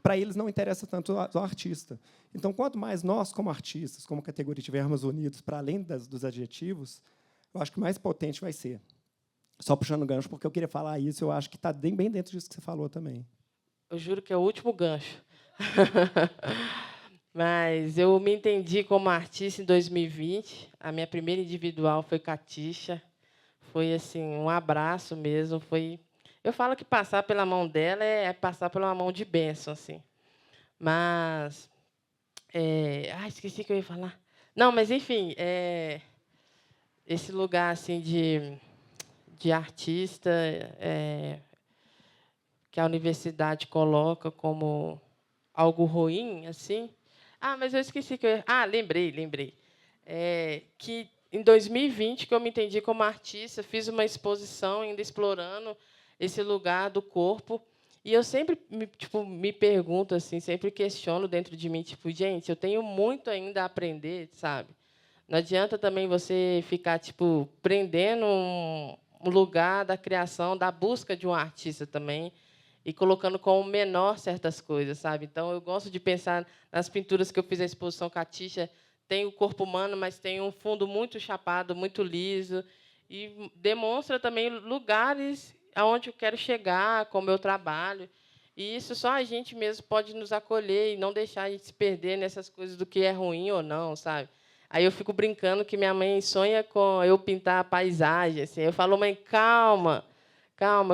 Speaker 1: para eles não interessa tanto o artista. Então, quanto mais nós, como artistas, como categoria, estivermos unidos para além dos adjetivos, eu acho que mais potente vai ser. Só puxando o gancho, porque eu queria falar isso, eu acho que está bem dentro disso que você falou também.
Speaker 2: Eu juro que é o último gancho. Mas eu me entendi como artista em 2020. A minha primeira individual foi Catixa. Foi assim um abraço mesmo. Eu falo que passar pela mão dela é passar pela mão de bênção, assim. Mas esqueci o que eu ia falar. Não, mas enfim, esse lugar assim de artista que a universidade coloca como algo ruim, assim. Mas eu esqueci que eu ia... lembrei. Que em 2020 que eu me entendi como artista, fiz uma exposição ainda explorando esse lugar do corpo. E eu sempre me pergunto assim, sempre questiono dentro de mim, tipo, gente, eu tenho muito ainda a aprender, sabe? Não adianta também você ficar prendendo um lugar da criação, da busca de um artista também e colocando como menor certas coisas, sabe? Então, eu gosto de pensar nas pinturas que eu fiz a exposição Catixa, tem o corpo humano, mas tem um fundo muito chapado, muito liso, e demonstra também lugares aonde eu quero chegar com o meu trabalho. E isso só a gente mesmo pode nos acolher e não deixar a gente se perder nessas coisas do que é ruim ou não, sabe? Aí eu fico brincando que minha mãe sonha com eu pintar a paisagem, assim. Eu falo, mãe, calma,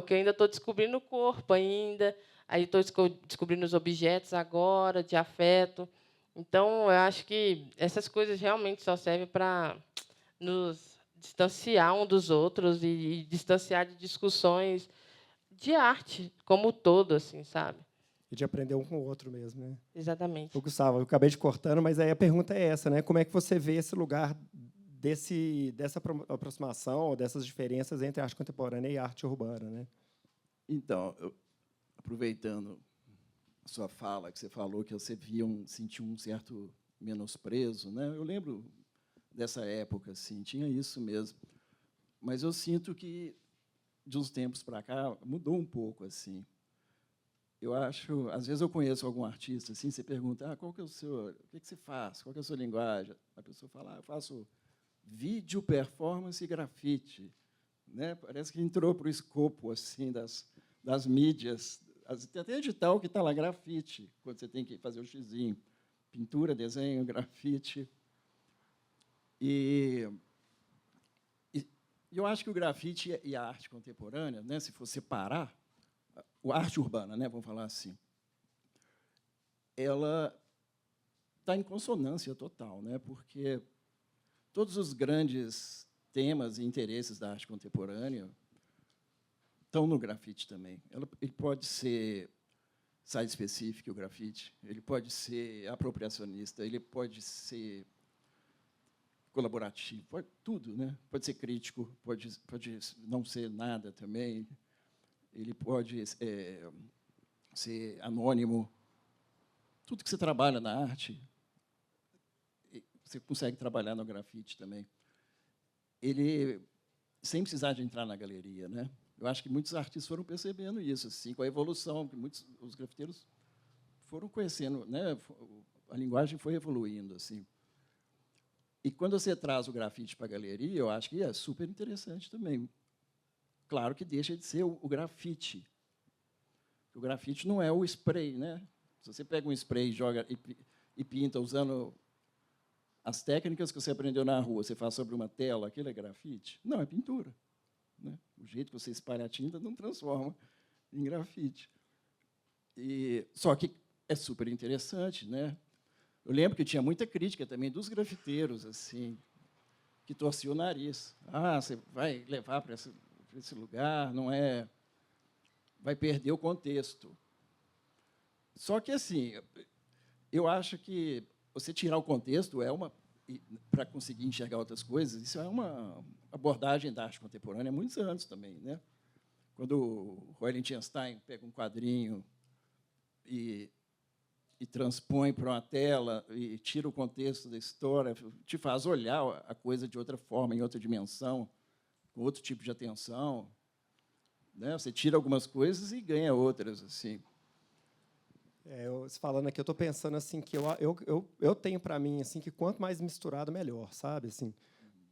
Speaker 2: que eu ainda estou descobrindo o corpo ainda. Aí estou descobrindo os objetos agora, de afeto. Então, eu acho que essas coisas realmente só servem para nos distanciar um dos outros e distanciar de discussões de arte como um todo, assim, sabe?
Speaker 1: E de aprender um com o outro mesmo, né?
Speaker 2: Exatamente.
Speaker 1: Ô, Gustavo, eu acabei de cortando, mas aí a pergunta é essa, né? Como é que você vê esse lugar dessa aproximação, dessas diferenças entre arte contemporânea e arte urbana, né?
Speaker 3: Então, aproveitando a sua fala, que você falou que você sentiu um certo menosprezo, né? Eu lembro dessa época, assim, tinha isso mesmo. Mas eu sinto que, de uns tempos para cá, mudou um pouco, assim. Eu acho, às vezes eu conheço algum artista, assim, você pergunta, qual que é o seu, o que você faz, qual que é a sua linguagem? A pessoa fala, eu faço vídeo, performance e grafite, né? Parece que entrou para o escopo assim das mídias. Tem até edital que está lá, grafite, quando você tem que fazer o xizinho. Pintura, desenho, grafite. E eu acho que o grafite e a arte contemporânea, né, se for separar, a arte urbana, né, vamos falar assim, ela está em consonância total, né, porque todos os grandes temas e interesses da arte contemporânea estão no grafite também. Ele pode ser site-specific, o grafite, ele pode ser apropriacionista, ele pode ser colaborativo, pode tudo, né? Pode ser crítico, pode não ser nada também, ele pode ser anônimo. Tudo que você trabalha na arte, você consegue trabalhar no grafite também. Ele, sem precisar de entrar na galeria, né? Eu acho que muitos artistas foram percebendo isso, assim, com a evolução, que os grafiteiros foram conhecendo, né? A linguagem foi evoluindo, assim. E quando você traz o grafite para a galeria, eu acho que é super interessante também. Claro que deixa de ser o grafite. O grafite não é o spray, né? Se você pega um spray e joga e pinta usando as técnicas que você aprendeu na rua, você faz sobre uma tela, aquilo é grafite? Não, é pintura, né? O jeito que você espalha a tinta não transforma em grafite. Só que é super interessante, né? Eu lembro que tinha muita crítica também dos grafiteiros, assim, que torciam o nariz. Você vai levar para esse lugar, não é... vai perder o contexto. Só que, assim, eu acho que você tirar o contexto para conseguir enxergar outras coisas, isso é uma abordagem da arte contemporânea há muitos anos também, né? Quando o Roy Lichtenstein pega um quadrinho e transpõe para uma tela e tira o contexto da história, te faz olhar a coisa de outra forma, em outra dimensão, com outro tipo de atenção. né? Você tira algumas coisas e ganha outras, assim.
Speaker 1: Falando aqui, eu estou pensando assim que eu tenho para mim assim que quanto mais misturado, melhor, sabe? Assim,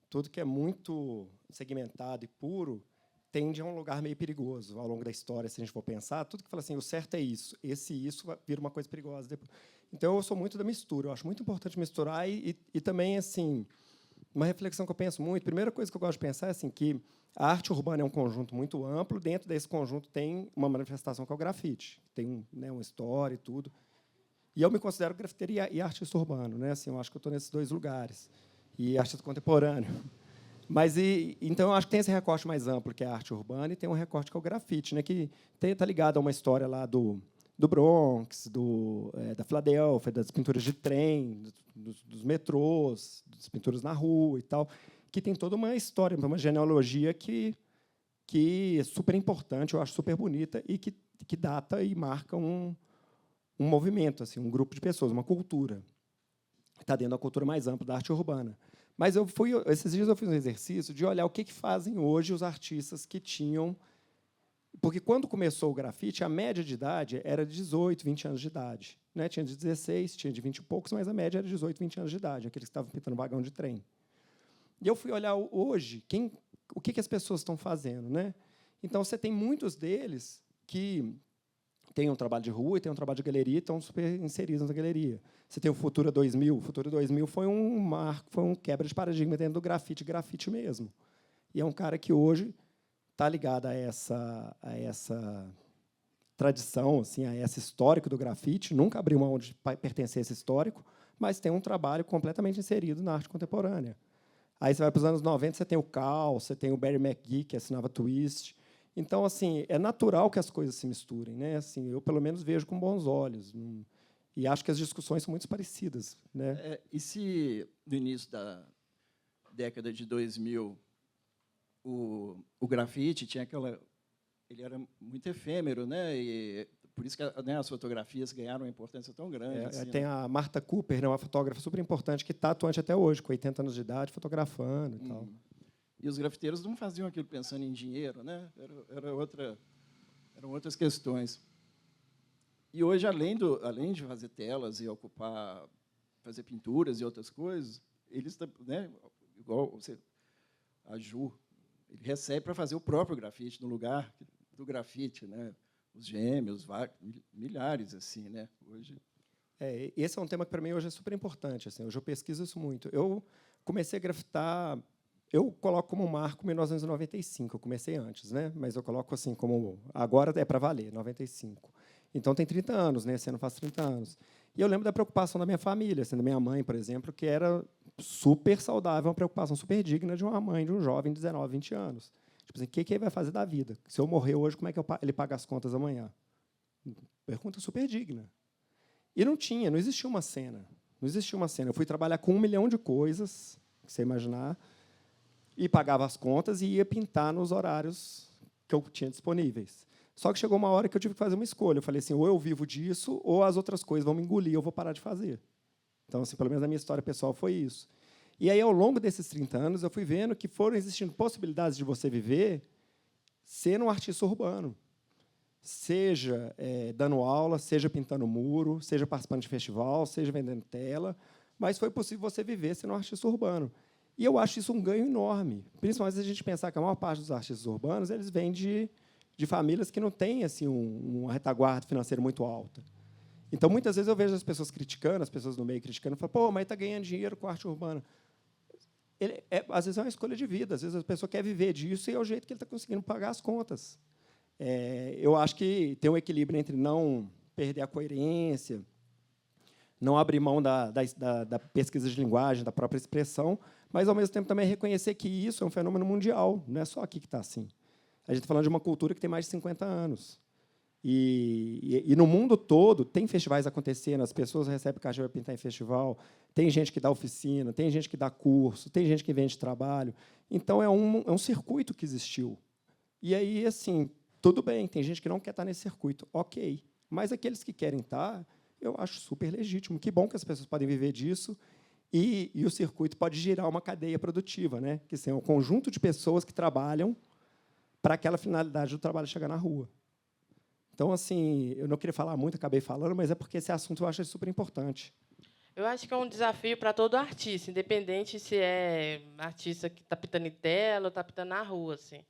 Speaker 1: tudo que é muito segmentado e puro tende a um lugar meio perigoso ao longo da história, se a gente for pensar. Tudo que fala assim, o certo é isso, isso vira uma coisa perigosa depois. Então, eu sou muito da mistura. Eu acho muito importante misturar e também assim uma reflexão que eu penso muito. Primeira coisa que eu gosto de pensar é assim que a arte urbana é um conjunto muito amplo. Dentro desse conjunto tem uma manifestação que é o grafite, tem uma história e tudo. E eu me considero grafiteiro e artista urbano, né? Assim, eu acho que eu estou nesses dois lugares. E artista contemporâneo. Mas então eu acho que tem esse recorte mais amplo que é a arte urbana e tem um recorte que é o grafite, né? Que está ligado a uma história lá do Bronx, da Filadélfia, das pinturas de trem, dos metrôs, das pinturas na rua e tal, que tem toda uma história, uma genealogia que é super importante, eu acho super bonita e que data e marca um movimento, assim, um grupo de pessoas, uma cultura. Está dentro da cultura mais ampla da arte urbana. Mas esses dias eu fiz um exercício de olhar o que fazem hoje os artistas que tinham... Porque, quando começou o grafite, a média de idade era de 18, 20 anos de idade. Né? Tinha de 16, tinha de 20 e poucos, mas a média era de 18, 20 anos de idade, aqueles que estavam pintando vagão de trem. E eu fui olhar hoje o que as pessoas estão fazendo. Né? Então, você tem muitos deles que têm um trabalho de rua e têm um trabalho de galeria e estão super inseridos na galeria. Você tem o Futura 2000. O Futura 2000 foi um marco, foi um quebra de paradigma dentro do grafite mesmo. E é um cara que hoje está ligado a essa tradição, assim, a esse histórico do grafite, nunca abriu mão de pertencer a esse histórico, mas tem um trabalho completamente inserido na arte contemporânea. Aí você vai para os anos 90, você tem o Cal, você tem o Barry McGee, que assinava Twist. Então, assim, é natural que as coisas se misturem. Né? Assim, eu, pelo menos, vejo com bons olhos. E acho que as discussões são muito parecidas. Né?
Speaker 3: E se, no início da década de 2000, o grafite tinha ele era muito efêmero, né? E por isso que as fotografias ganharam uma importância tão grande. Assim,
Speaker 1: tem a Martha Cooper, né, uma fotógrafa super importante, que está atuante até hoje, com 80 anos de idade, fotografando e tal.
Speaker 3: E os grafiteiros não faziam aquilo pensando em dinheiro, né? Eram outras questões. E hoje, além de fazer telas e fazer pinturas e outras coisas, eles, né, igual a Ju, ele recebe para fazer o próprio grafite no lugar do grafite, né? Os gêmeos, milhares assim, né? Hoje.
Speaker 1: Esse é um tema que para mim hoje é super importante. Assim, hoje eu pesquiso isso muito. Eu comecei a grafitar, eu coloco como marco 1995. Eu comecei antes, né? Mas eu coloco assim como agora é para valer, 95. Então tem 30 anos, né? Esse ano faz 30 anos. E eu lembro da preocupação da minha família, assim, da minha mãe, por exemplo, que era super saudável, uma preocupação super digna de uma mãe de um jovem de 19, 20 anos. Tipo assim, o que ele vai fazer da vida? Se eu morrer hoje, como é que ele paga as contas amanhã? Pergunta super digna. E não existia uma cena. Não existia uma cena. Eu fui trabalhar com 1 milhão de coisas, que você imaginar, e pagava as contas e ia pintar nos horários que eu tinha disponíveis. Só que chegou uma hora que eu tive que fazer uma escolha. Eu falei assim, ou eu vivo disso, ou as outras coisas vão me engolir, eu vou parar de fazer. Então, assim, pelo menos na minha história pessoal foi isso. E aí, ao longo desses 30 anos, eu fui vendo que foram existindo possibilidades de você viver sendo um artista urbano. Seja dando aula, seja pintando muro, seja participando de festival, seja vendendo tela, mas foi possível você viver sendo um artista urbano. E eu acho isso um ganho enorme, principalmente se a gente pensar que a maior parte dos artistas urbanos eles vêm de famílias que não têm assim, uma retaguarda financeira muito alta. Então, muitas vezes, eu vejo as pessoas criticando, as pessoas no meio criticando, e falam, pô, mas está ganhando dinheiro com arte urbana. Às vezes, é uma escolha de vida. Às vezes, a pessoa quer viver disso e é o jeito que ele está conseguindo pagar as contas. Eu acho que tem um equilíbrio entre não perder a coerência, não abrir mão da pesquisa de linguagem, da própria expressão, mas, ao mesmo tempo, também reconhecer que isso é um fenômeno mundial. Não é só aqui que está assim. A gente está falando de uma cultura que tem mais de 50 anos. E no mundo todo tem festivais acontecendo, as pessoas recebem cachê para pintar em festival, tem gente que dá oficina, tem gente que dá curso, tem gente que vende trabalho. Então, é um circuito que existiu. E aí, assim, tudo bem, tem gente que não quer estar nesse circuito, ok. Mas aqueles que querem estar, eu acho super legítimo. Que bom que as pessoas podem viver disso e o circuito pode girar uma cadeia produtiva, né? Que é um conjunto de pessoas que trabalham para aquela finalidade do trabalho chegar na rua. Então, assim, eu não queria falar muito, acabei falando, mas é porque esse assunto eu acho super importante.
Speaker 2: Eu acho que é um desafio para todo artista, independente se é artista que está pintando em tela ou está pintando na rua, assim.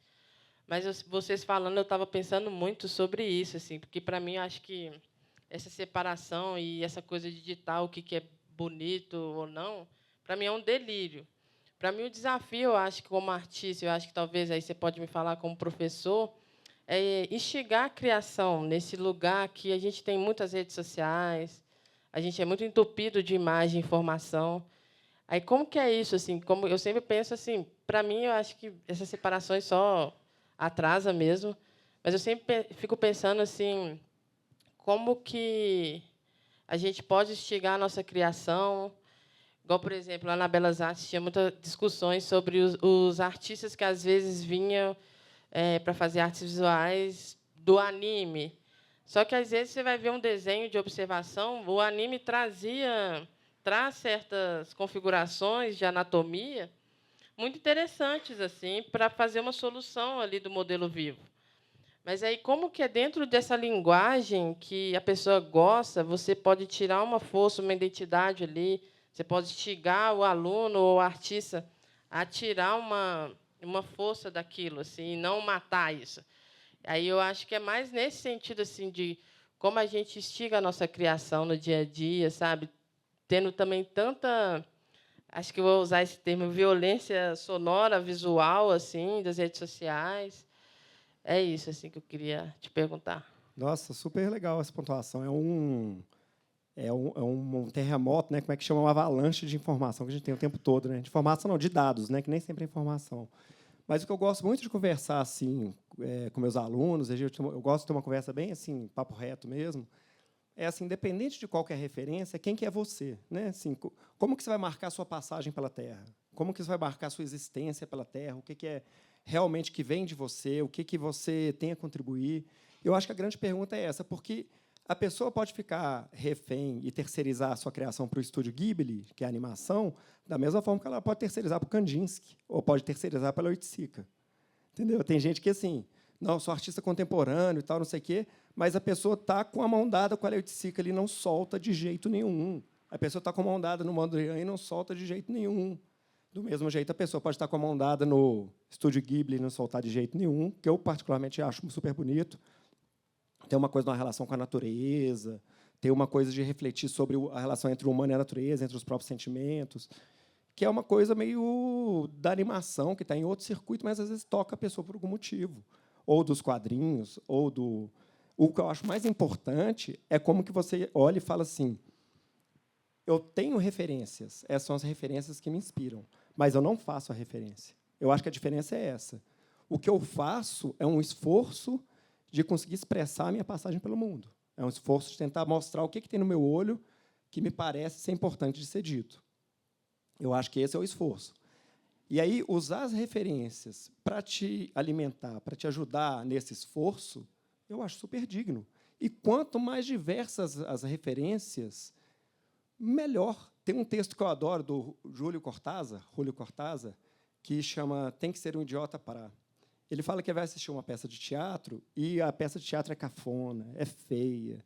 Speaker 2: Mas vocês falando, eu estava pensando muito sobre isso, assim, porque para mim eu acho que essa separação e essa coisa de digitar o que é bonito ou não, para mim é um delírio. Para mim o desafio, eu acho que como artista, eu acho que talvez aí você pode me falar como professor, é instigar a criação nesse lugar que a gente tem muitas redes sociais, a gente é muito entupido de imagem e informação. Aí como que é isso, assim? Como eu sempre penso assim, para mim eu acho que essas separações só atrasa mesmo, mas eu sempre fico pensando assim, como que a gente pode instigar a nossa criação? Igual, por exemplo, lá na Belas Artes tinha muitas discussões sobre os artistas que às vezes vinham para fazer artes visuais do anime. Só que às vezes você vai ver um desenho de observação, o anime traz certas configurações de anatomia muito interessantes assim para fazer uma solução ali do modelo vivo. Mas aí como que é dentro dessa linguagem que a pessoa gosta, você pode tirar uma força, uma identidade ali, você pode instigar o aluno ou o artista a tirar uma força daquilo, assim, e não matar isso. Aí eu acho que é mais nesse sentido assim de como a gente instiga a nossa criação no dia a dia, sabe? Tendo também tanta, acho que eu vou usar esse termo, violência sonora, visual, assim, das redes sociais. É isso assim que eu queria te perguntar.
Speaker 1: Nossa, super legal essa pontuação. É um terremoto, né? Como é que chama? Uma avalanche de informação que a gente tem o tempo todo, né? De informação não, de dados, né? Que nem sempre é informação. Mas o que eu gosto muito de conversar assim com meus alunos, eu gosto de ter uma conversa bem assim, papo reto mesmo, é assim, independente de qualquer referência, quem que é você, né? Assim, como que você vai marcar a sua passagem pela Terra? Como que você vai marcar a sua existência pela Terra? O que que é realmente que vem de você? O que que você tem a contribuir? Eu acho que a grande pergunta é essa, porque a pessoa pode ficar refém e terceirizar a sua criação para o estúdio Ghibli, que é a animação, da mesma forma que ela pode terceirizar para o Kandinsky, ou pode terceirizar para a Oiticica. Entendeu? Tem gente que, assim, não, eu sou artista contemporâneo e tal, não sei o quê, mas a pessoa está com a mão dada com a Oiticica ali, não solta de jeito nenhum. A pessoa está com a mão dada no Mondrian e não solta de jeito nenhum. Do mesmo jeito, a pessoa pode estar com a mão dada no estúdio Ghibli e não soltar de jeito nenhum, que eu, particularmente, acho super bonito. Tem uma coisa na relação com a natureza, tem uma coisa de refletir sobre a relação entre o humano e a natureza, entre os próprios sentimentos, que é uma coisa meio da animação, que está em outro circuito, mas às vezes toca a pessoa por algum motivo. Ou dos quadrinhos, ou do... O que eu acho mais importante é como que você olha e fala assim, eu tenho referências, essas são as referências que me inspiram, mas eu não faço a referência. Eu acho que a diferença é essa. O que eu faço é um esforço de conseguir expressar a minha passagem pelo mundo. É um esforço de tentar mostrar o que tem no meu olho que me parece ser importante de ser dito. Eu acho que esse é o esforço. E aí, usar as referências para te alimentar, para te ajudar nesse esforço, eu acho super digno. E quanto mais diversas as referências, melhor. Tem um texto que eu adoro, do Júlio Cortázar, que chama Tem que ser um idiota para... Ele fala que vai assistir uma peça de teatro e a peça de teatro é cafona, é feia.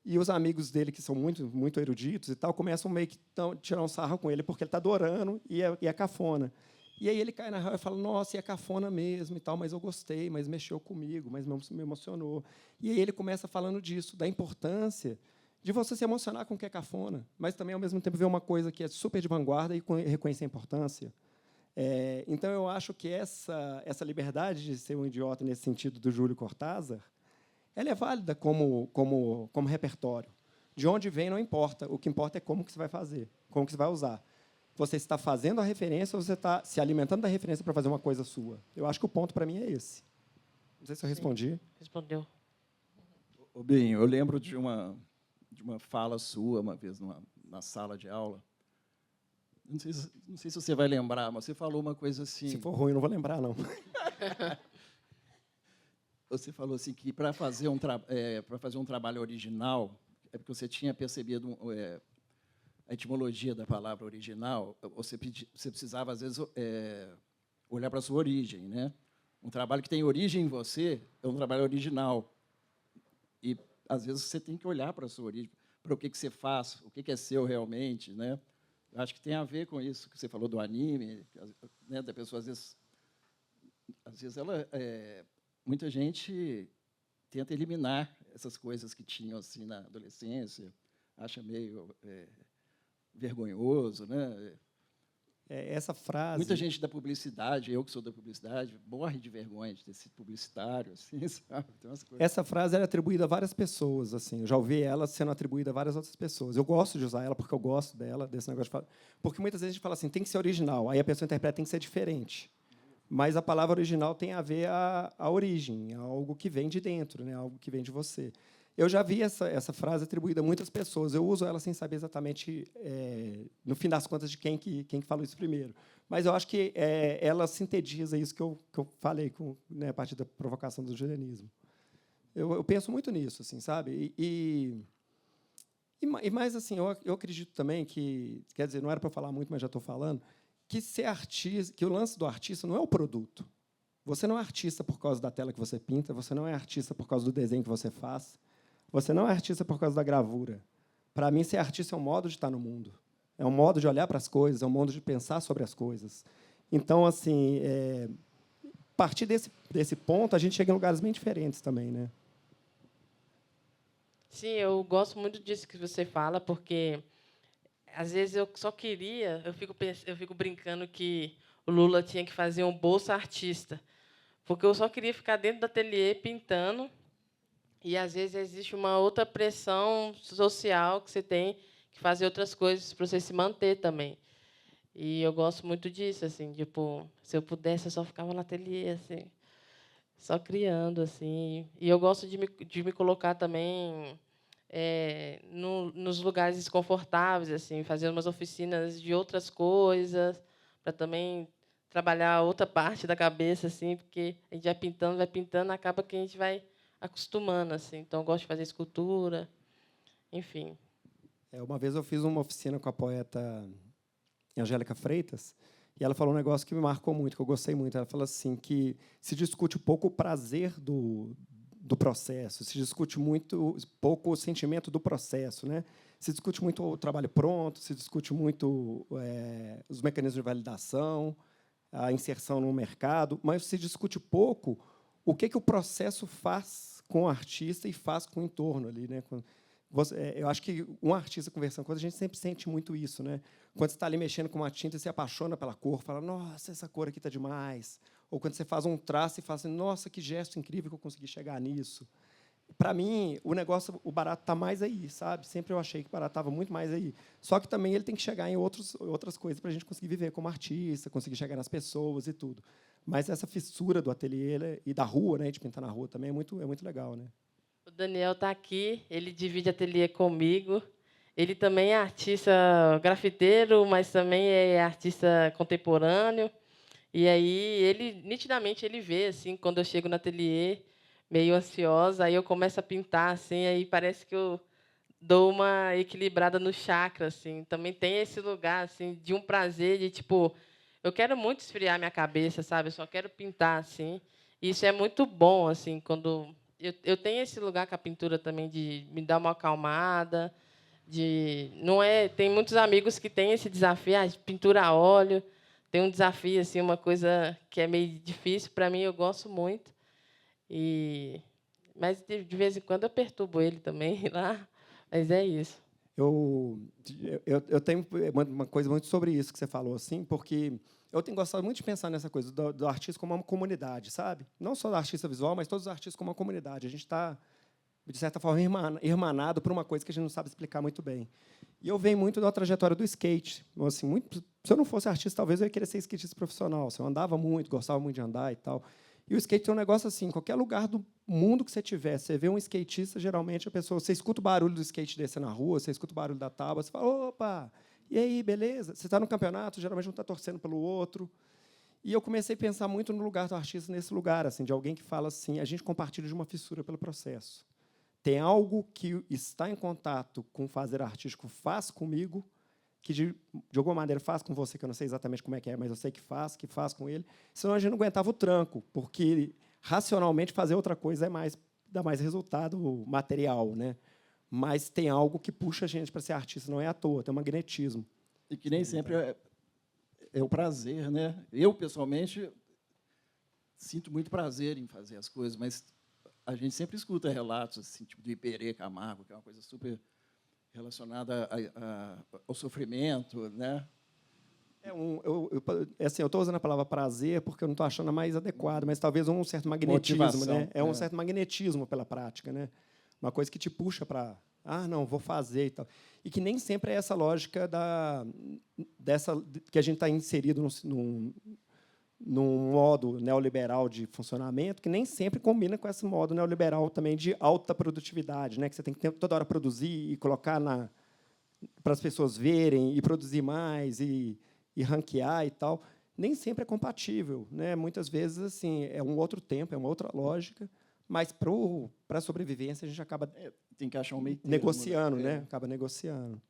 Speaker 1: E os amigos dele, que são muito, muito eruditos e tal, começam meio que tirar um sarro com ele, porque ele está adorando e é cafona. E aí ele cai na real e fala, nossa, e é cafona mesmo, e tal, mas eu gostei, mas mexeu comigo, mas me emocionou. E aí ele começa falando disso, da importância de você se emocionar com o que é cafona, mas também, ao mesmo tempo, ver uma coisa que é super de vanguarda e reconhecer a importância. Então, eu acho que essa liberdade de ser um idiota, nesse sentido, do Júlio Cortázar, ela é válida como repertório. De onde vem não importa. O que importa é como que você vai fazer, como que você vai usar. Você está fazendo a referência ou você está se alimentando da referência para fazer uma coisa sua? Eu acho que o ponto, para mim, é esse. Não sei se eu respondi.
Speaker 2: Sim, respondeu.
Speaker 3: Bem, eu lembro de uma fala sua, uma vez, na sala de aula. Não sei se você vai lembrar, mas você falou uma coisa assim...
Speaker 1: Se for ruim, eu não vou lembrar, não.
Speaker 3: Você falou assim que para fazer um trabalho original, é porque você tinha percebido a etimologia da palavra original, você precisava, às vezes, olhar para a sua origem, né? Um trabalho que tem origem em você é um trabalho original. E, às vezes, você tem que olhar para a sua origem, para o que você faz, o que é seu realmente, né? Eu acho que tem a ver com isso que você falou do anime, né? Da pessoa, às vezes ela, muita gente tenta eliminar essas coisas que tinham assim na adolescência, acha meio vergonhoso, né?
Speaker 1: Essa frase...
Speaker 3: Muita gente da publicidade, eu que sou da publicidade, morre de vergonha de ter sido publicitário, assim, sabe? Tem umas coisas.
Speaker 1: Essa frase é atribuída a várias pessoas, assim. Eu já ouvi ela sendo atribuída a várias outras pessoas. Eu gosto de usar ela porque eu gosto dela, desse negócio de falar. Porque muitas vezes a gente fala assim, tem que ser original. Aí a pessoa interpreta tem que ser diferente. Mas a palavra original tem a ver a origem, algo que vem de dentro, né? Algo que vem de você. Eu já vi essa frase atribuída a muitas pessoas. Eu uso ela sem saber exatamente, no fim das contas, de quem que falou isso primeiro. Mas eu acho que ela sintetiza isso que eu falei né, a partir da provocação do julianismo. Eu penso muito nisso, assim, sabe? E mais, assim, eu acredito também que, quer dizer, não era para falar muito, mas já estou falando, que ser artista, que o lance do artista não é o produto. Você não é artista por causa da tela que você pinta, você não é artista por causa do desenho que você faz, você não é artista por causa da gravura. Para mim, ser artista é um modo de estar no mundo, é um modo de olhar para as coisas, é um modo de pensar sobre as coisas. Então, assim, a partir desse ponto, a gente chega em lugares bem diferentes também, né?
Speaker 2: Sim, eu gosto muito disso que você fala, porque às vezes eu só queria, eu fico brincando que o Lula tinha que fazer um Bolsa Artista, porque eu só queria ficar dentro do ateliê pintando, e às vezes existe uma outra pressão social que você tem que fazer outras coisas para você se manter também. E eu gosto muito disso, assim, tipo, se eu pudesse eu só ficava no ateliê, assim, só criando, assim. E eu gosto de me colocar também nos lugares desconfortáveis, assim, fazer umas oficinas de outras coisas, para também trabalhar outra parte da cabeça, assim, porque a gente vai pintando, acaba que a gente vai acostumando, assim. Então, eu gosto de fazer escultura, enfim.
Speaker 1: Uma vez eu fiz uma oficina com a poeta Angélica Freitas, e ela falou um negócio que me marcou muito, que eu gostei muito. Ela falou assim que se discute um pouco o prazer do processo, se discute muito pouco o sentimento do processo, né? Se discute muito o trabalho pronto, se discute muito os mecanismos de validação, a inserção no mercado, mas se discute pouco o que o processo faz com o artista e faz com o entorno ali, né? Eu acho que um artista conversando com outro, a gente sempre sente muito isso, né? Quando você está ali mexendo com uma tinta e se apaixona pela cor, fala, nossa, essa cor aqui está demais. Ou quando você faz um traço e fala assim, nossa, que gesto incrível que eu consegui chegar nisso. Para mim, o barato está mais aí, sabe? Sempre eu achei que o barato estava muito mais aí. Só que também ele tem que chegar em outras coisas para a gente conseguir viver como artista, conseguir chegar nas pessoas e tudo. Mas essa fissura do ateliê e da rua, né, de pintar na rua também é muito legal, né?
Speaker 2: O Daniel está aqui, ele divide ateliê comigo. Ele também é artista grafiteiro, mas também é artista contemporâneo. E aí ele nitidamente ele vê assim, quando eu chego no ateliê, meio ansiosa, aí eu começo a pintar assim, aí parece que eu dou uma equilibrada no chakra assim. Também tem esse lugar assim de um prazer de tipo, eu quero muito esfriar minha cabeça, sabe? Eu só quero pintar assim. E isso é muito bom assim, quando eu tenho esse lugar com a pintura também de me dar uma acalmada, tem muitos amigos que têm esse desafio, de pintura a óleo, tem um desafio assim, uma coisa que é meio difícil para mim, eu gosto muito. Mas de vez em quando eu perturbo ele também lá, mas é isso.
Speaker 1: Eu tenho uma coisa muito sobre isso que você falou, assim, porque eu tenho gostado muito de pensar nessa coisa do artista como uma comunidade, sabe? Não só do artista visual, mas todos os artistas como uma comunidade. A gente está, de certa forma, irmanado por uma coisa que a gente não sabe explicar muito bem. E eu venho muito da trajetória do skate. Assim, se eu não fosse artista, talvez eu ia querer ser skatista profissional. Eu andava muito, gostava muito de andar e tal. E o skate é um negócio assim, em qualquer lugar do mundo que você tiver, você vê um skatista, geralmente você escuta o barulho do skate descer na rua, você escuta o barulho da tábua, você fala, opa, e aí, beleza? Você está no campeonato, geralmente não está torcendo pelo outro. E eu comecei a pensar muito no lugar do artista nesse lugar, assim, de alguém que fala assim, a gente compartilha de uma fissura pelo processo. Tem algo que está em contato com o fazer artístico faz comigo, que de alguma maneira faz com você, que eu não sei exatamente como é, mas eu sei que faz com ele, senão a gente não aguentava o tranco, porque racionalmente fazer outra coisa dá mais resultado material, né? Mas tem algo que puxa a gente para ser artista, não é à toa, tem um magnetismo.
Speaker 3: E que nem sempre é o prazer, né? Eu, pessoalmente, sinto muito prazer em fazer as coisas, mas a gente sempre escuta relatos assim, tipo do Iperê Camargo, que é uma coisa super relacionada ao sofrimento, né?
Speaker 1: Eu estou usando a palavra prazer porque eu não estou achando a mais adequada, mas talvez um certo magnetismo,
Speaker 3: Motivação,
Speaker 1: né? Um certo magnetismo pela prática, né? Uma coisa que te puxa para, não, vou fazer e tal. E que nem sempre é essa lógica que a gente está inserido num modo neoliberal de funcionamento, que nem sempre combina com esse modo neoliberal também de alta produtividade, né? Que você tem que toda hora produzir e colocar para as pessoas verem e produzir mais e ranquear e tal. Nem sempre é compatível, né? Muitas vezes assim é um outro tempo, é uma outra lógica, mas para a sobrevivência a gente acaba
Speaker 3: tem que achar um meio termo,
Speaker 1: negociando, né? Acaba negociando.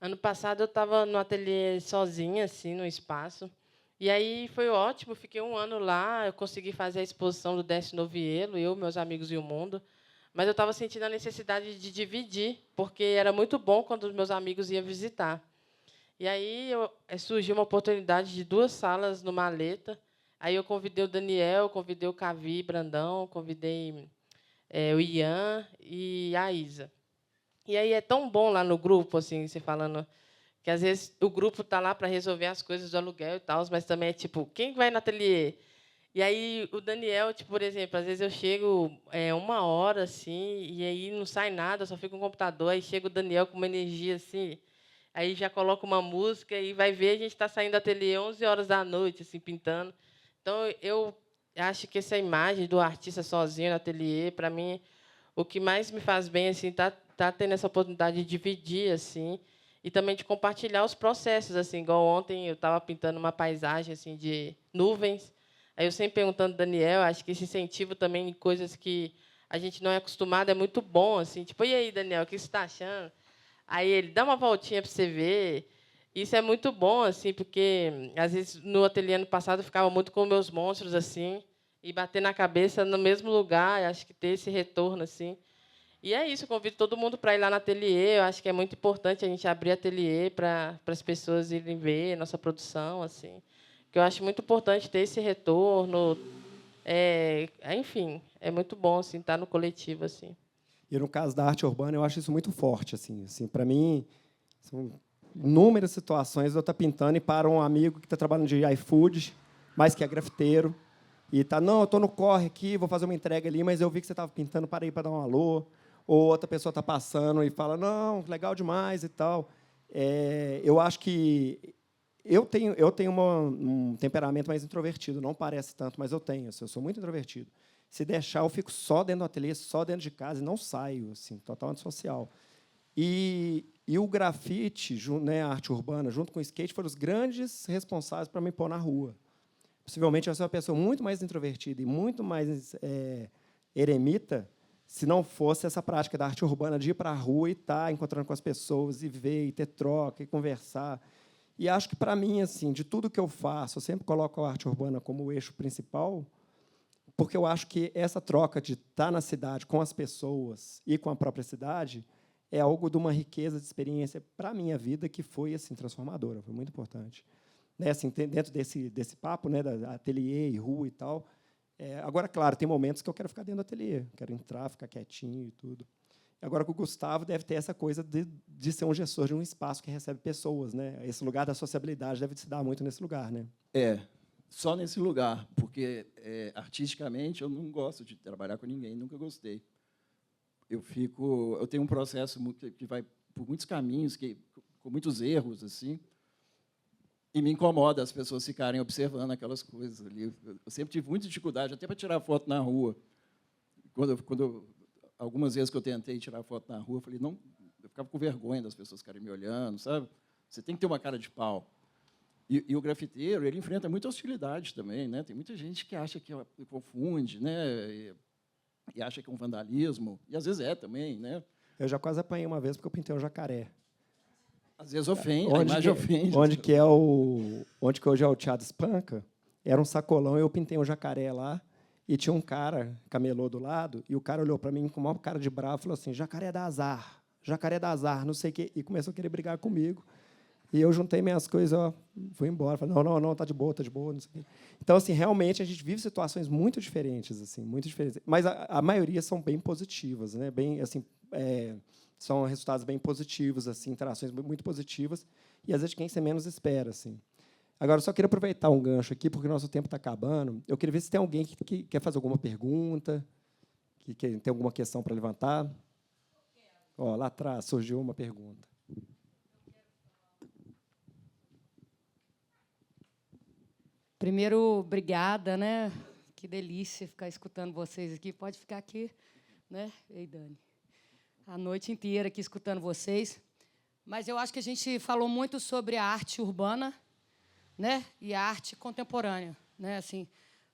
Speaker 2: Ano passado eu estava no ateliê sozinha, assim, no espaço. E aí foi ótimo, fiquei um ano lá, eu consegui fazer a exposição do Décio Noviello, eu, meus amigos e o mundo. Mas eu estava sentindo a necessidade de dividir, porque era muito bom quando os meus amigos iam visitar. E aí surgiu uma oportunidade de 2 salas no Maleta. Aí eu convidei o Daniel, convidei o Cavi Brandão, convidei o Ian e a Isa. E aí é tão bom lá no grupo, assim, você falando que às vezes o grupo está lá para resolver as coisas do aluguel e tal, mas também é tipo, quem vai no ateliê? E aí o Daniel, tipo, por exemplo, às vezes eu chego 1 hora assim, e aí não sai nada, só fica um computador, aí chega o Daniel com uma energia assim, aí já coloca uma música e vai ver, a gente está saindo do ateliê 11 horas da noite, assim, pintando. Então eu acho que essa imagem do artista sozinho no ateliê, para mim, o que mais me faz bem assim tá tendo essa oportunidade de dividir assim e também de compartilhar os processos assim, igual ontem eu estava pintando uma paisagem assim de nuvens. Aí eu sempre perguntando Daniel, acho que esse incentivo também em coisas que a gente não é acostumado é muito bom assim, tipo, e aí, Daniel, o que você está achando? Aí ele dá uma voltinha para você ver. Isso é muito bom assim, porque às vezes no ateliê ano passado eu ficava muito com meus monstros assim e bater na cabeça no mesmo lugar, acho que ter esse retorno assim. E é isso, eu convido todo mundo para ir lá no ateliê. Eu acho que é muito importante a gente abrir ateliê para as pessoas irem ver nossa produção, assim. Que eu acho muito importante ter esse retorno. Enfim, é muito bom assim estar no coletivo assim.
Speaker 1: E no caso da arte urbana, eu acho isso muito forte, assim, para mim são inúmeras situações de eu estar pintando e para um amigo que está trabalhando de iFood, mas que é grafiteiro, e tá, não, eu estou no corre aqui, vou fazer uma entrega ali, mas eu vi que você estava pintando, parei para dar um alô. Ou outra pessoa está passando e fala, não, legal demais e tal. Eu acho que eu tenho um temperamento mais introvertido, não parece tanto, mas eu tenho. Eu sou muito introvertido. Se deixar, eu fico só dentro do ateliê, só dentro de casa e não saio, assim, total antissocial. E o grafite, né, a arte urbana, junto com o skate, foram os grandes responsáveis para me pôr na rua. Possivelmente eu sou uma pessoa muito mais introvertida e muito mais eremita, se não fosse essa prática da arte urbana de ir para a rua e estar encontrando com as pessoas e ver, e ter troca, e conversar. E acho que, para mim, assim, de tudo que eu faço, eu sempre coloco a arte urbana como o eixo principal, porque eu acho que essa troca de estar na cidade com as pessoas e com a própria cidade é algo de uma riqueza de experiência para a minha vida que foi assim transformadora, foi muito importante. Né, assim, dentro desse papo, né, da ateliê e rua e tal. Agora, claro, tem momentos que eu quero ficar dentro do ateliê, quero entrar, ficar quietinho e tudo. Agora, o Gustavo deve ter essa coisa de ser um gestor de um espaço que recebe pessoas, né? Esse lugar da sociabilidade deve se dar muito nesse lugar, né?
Speaker 3: Só nesse lugar, porque artisticamente eu não gosto de trabalhar com ninguém, nunca gostei. Eu tenho um processo que vai por muitos caminhos, com muitos erros assim. E me incomoda as pessoas ficarem observando aquelas coisas ali. Eu sempre tive muita dificuldade, até para tirar foto na rua. Algumas vezes que eu tentei tirar foto na rua, eu falei, não, eu ficava com vergonha das pessoas ficarem me olhando, sabe? Você tem que ter uma cara de pau. E o grafiteiro, ele enfrenta muita hostilidade também, né? Tem muita gente que acha que confunde, né? E acha que é um vandalismo, e às vezes é também, né?
Speaker 1: Eu já quase apanhei uma vez porque eu pintei um jacaré.
Speaker 3: Às vezes ofende, a
Speaker 1: onde
Speaker 3: imagem ofende.
Speaker 1: onde que hoje é o Teatro Espanca, era um sacolão, eu pintei um jacaré lá, e tinha um cara, camelô do lado, e o cara olhou para mim com o maior cara de bravo e falou assim, jacaré dá azar, não sei o quê, e começou a querer brigar comigo. E eu juntei minhas coisas, ó, fui embora, falei, não, tá de boa, não sei o quê. Então, assim, realmente, a gente vive situações muito diferentes, assim, muito diferentes. Mas a maioria são bem positivas, né? Bem, assim, são resultados bem positivos, assim, interações muito positivas, e às vezes quem você menos espera, assim. Agora, eu só queria aproveitar um gancho aqui, porque o nosso tempo está acabando. Eu queria ver se tem alguém que quer fazer alguma pergunta, que tem alguma questão para levantar. Ó, lá atrás surgiu uma pergunta.
Speaker 4: Primeiro, obrigada, né? Que delícia ficar escutando vocês aqui. Pode ficar aqui, né? Ei, Dani. A noite inteira aqui escutando vocês. Mas eu acho que a gente falou muito sobre a arte urbana, né? E a arte contemporânea, né? Assim,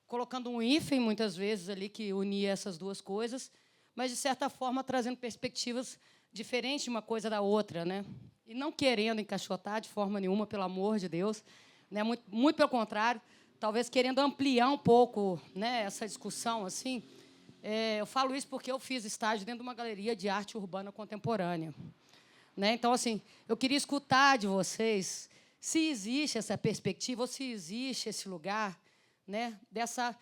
Speaker 4: colocando um hífen muitas vezes ali que unia essas duas coisas, mas de certa forma trazendo perspectivas diferentes uma coisa da outra, né? E não querendo encaixotar de forma nenhuma, pelo amor de Deus, né? Muito pelo contrário, talvez querendo ampliar um pouco, né, essa discussão assim. Eu falo isso porque eu fiz estágio dentro de uma galeria de arte urbana contemporânea, né? Então, assim, eu queria escutar de vocês se existe essa perspectiva ou se existe esse lugar, né, dessa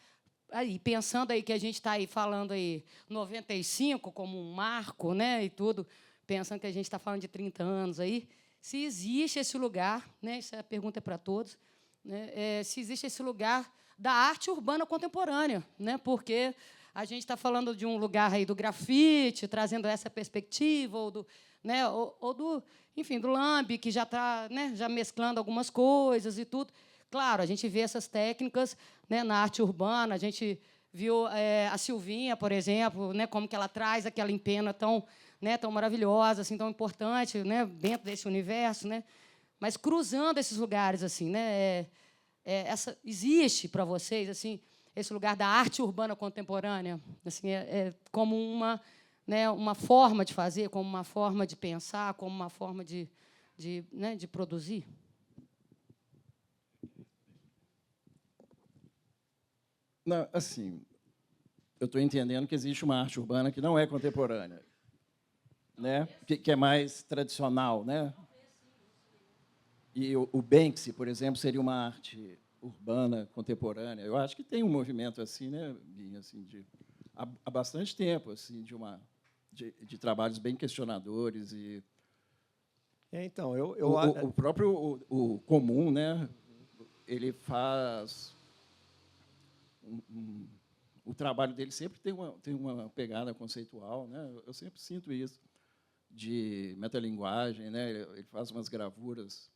Speaker 4: aí, pensando aí que a gente está aí falando aí 95 como um marco, né, e tudo, pensando que a gente está falando de 30 anos aí, se existe esse lugar, né, essa pergunta é para todos, né, se existe esse lugar da arte urbana contemporânea, né, porque a gente está falando de um lugar aí do grafite, trazendo essa perspectiva, ou do, né, ou do, enfim, do lambe, que já está, né, já mesclando algumas coisas e tudo. Claro, a gente vê essas técnicas, né, na arte urbana, a gente viu a Silvinha, por exemplo, né, como que ela traz aquela empena tão, né, tão maravilhosa, assim, tão importante, né, dentro desse universo, né, mas cruzando esses lugares, assim, né, existe para vocês, assim, esse lugar da arte urbana contemporânea, assim, como uma, né, uma forma de fazer, como uma forma de pensar, como uma forma né, de produzir?
Speaker 3: Não, assim, eu estou entendendo que existe uma arte urbana que não é contemporânea, né? Que é mais tradicional, né? E o Banksy, por exemplo, seria uma arte urbana contemporânea. Eu acho que tem um movimento assim, né, Binha, assim, há bastante tempo, assim, de trabalhos bem questionadores e
Speaker 1: Então,
Speaker 3: o próprio o comum, né, ele faz o trabalho dele sempre tem uma pegada conceitual, né? Eu sempre sinto isso de metalinguagem, né? Ele faz umas gravuras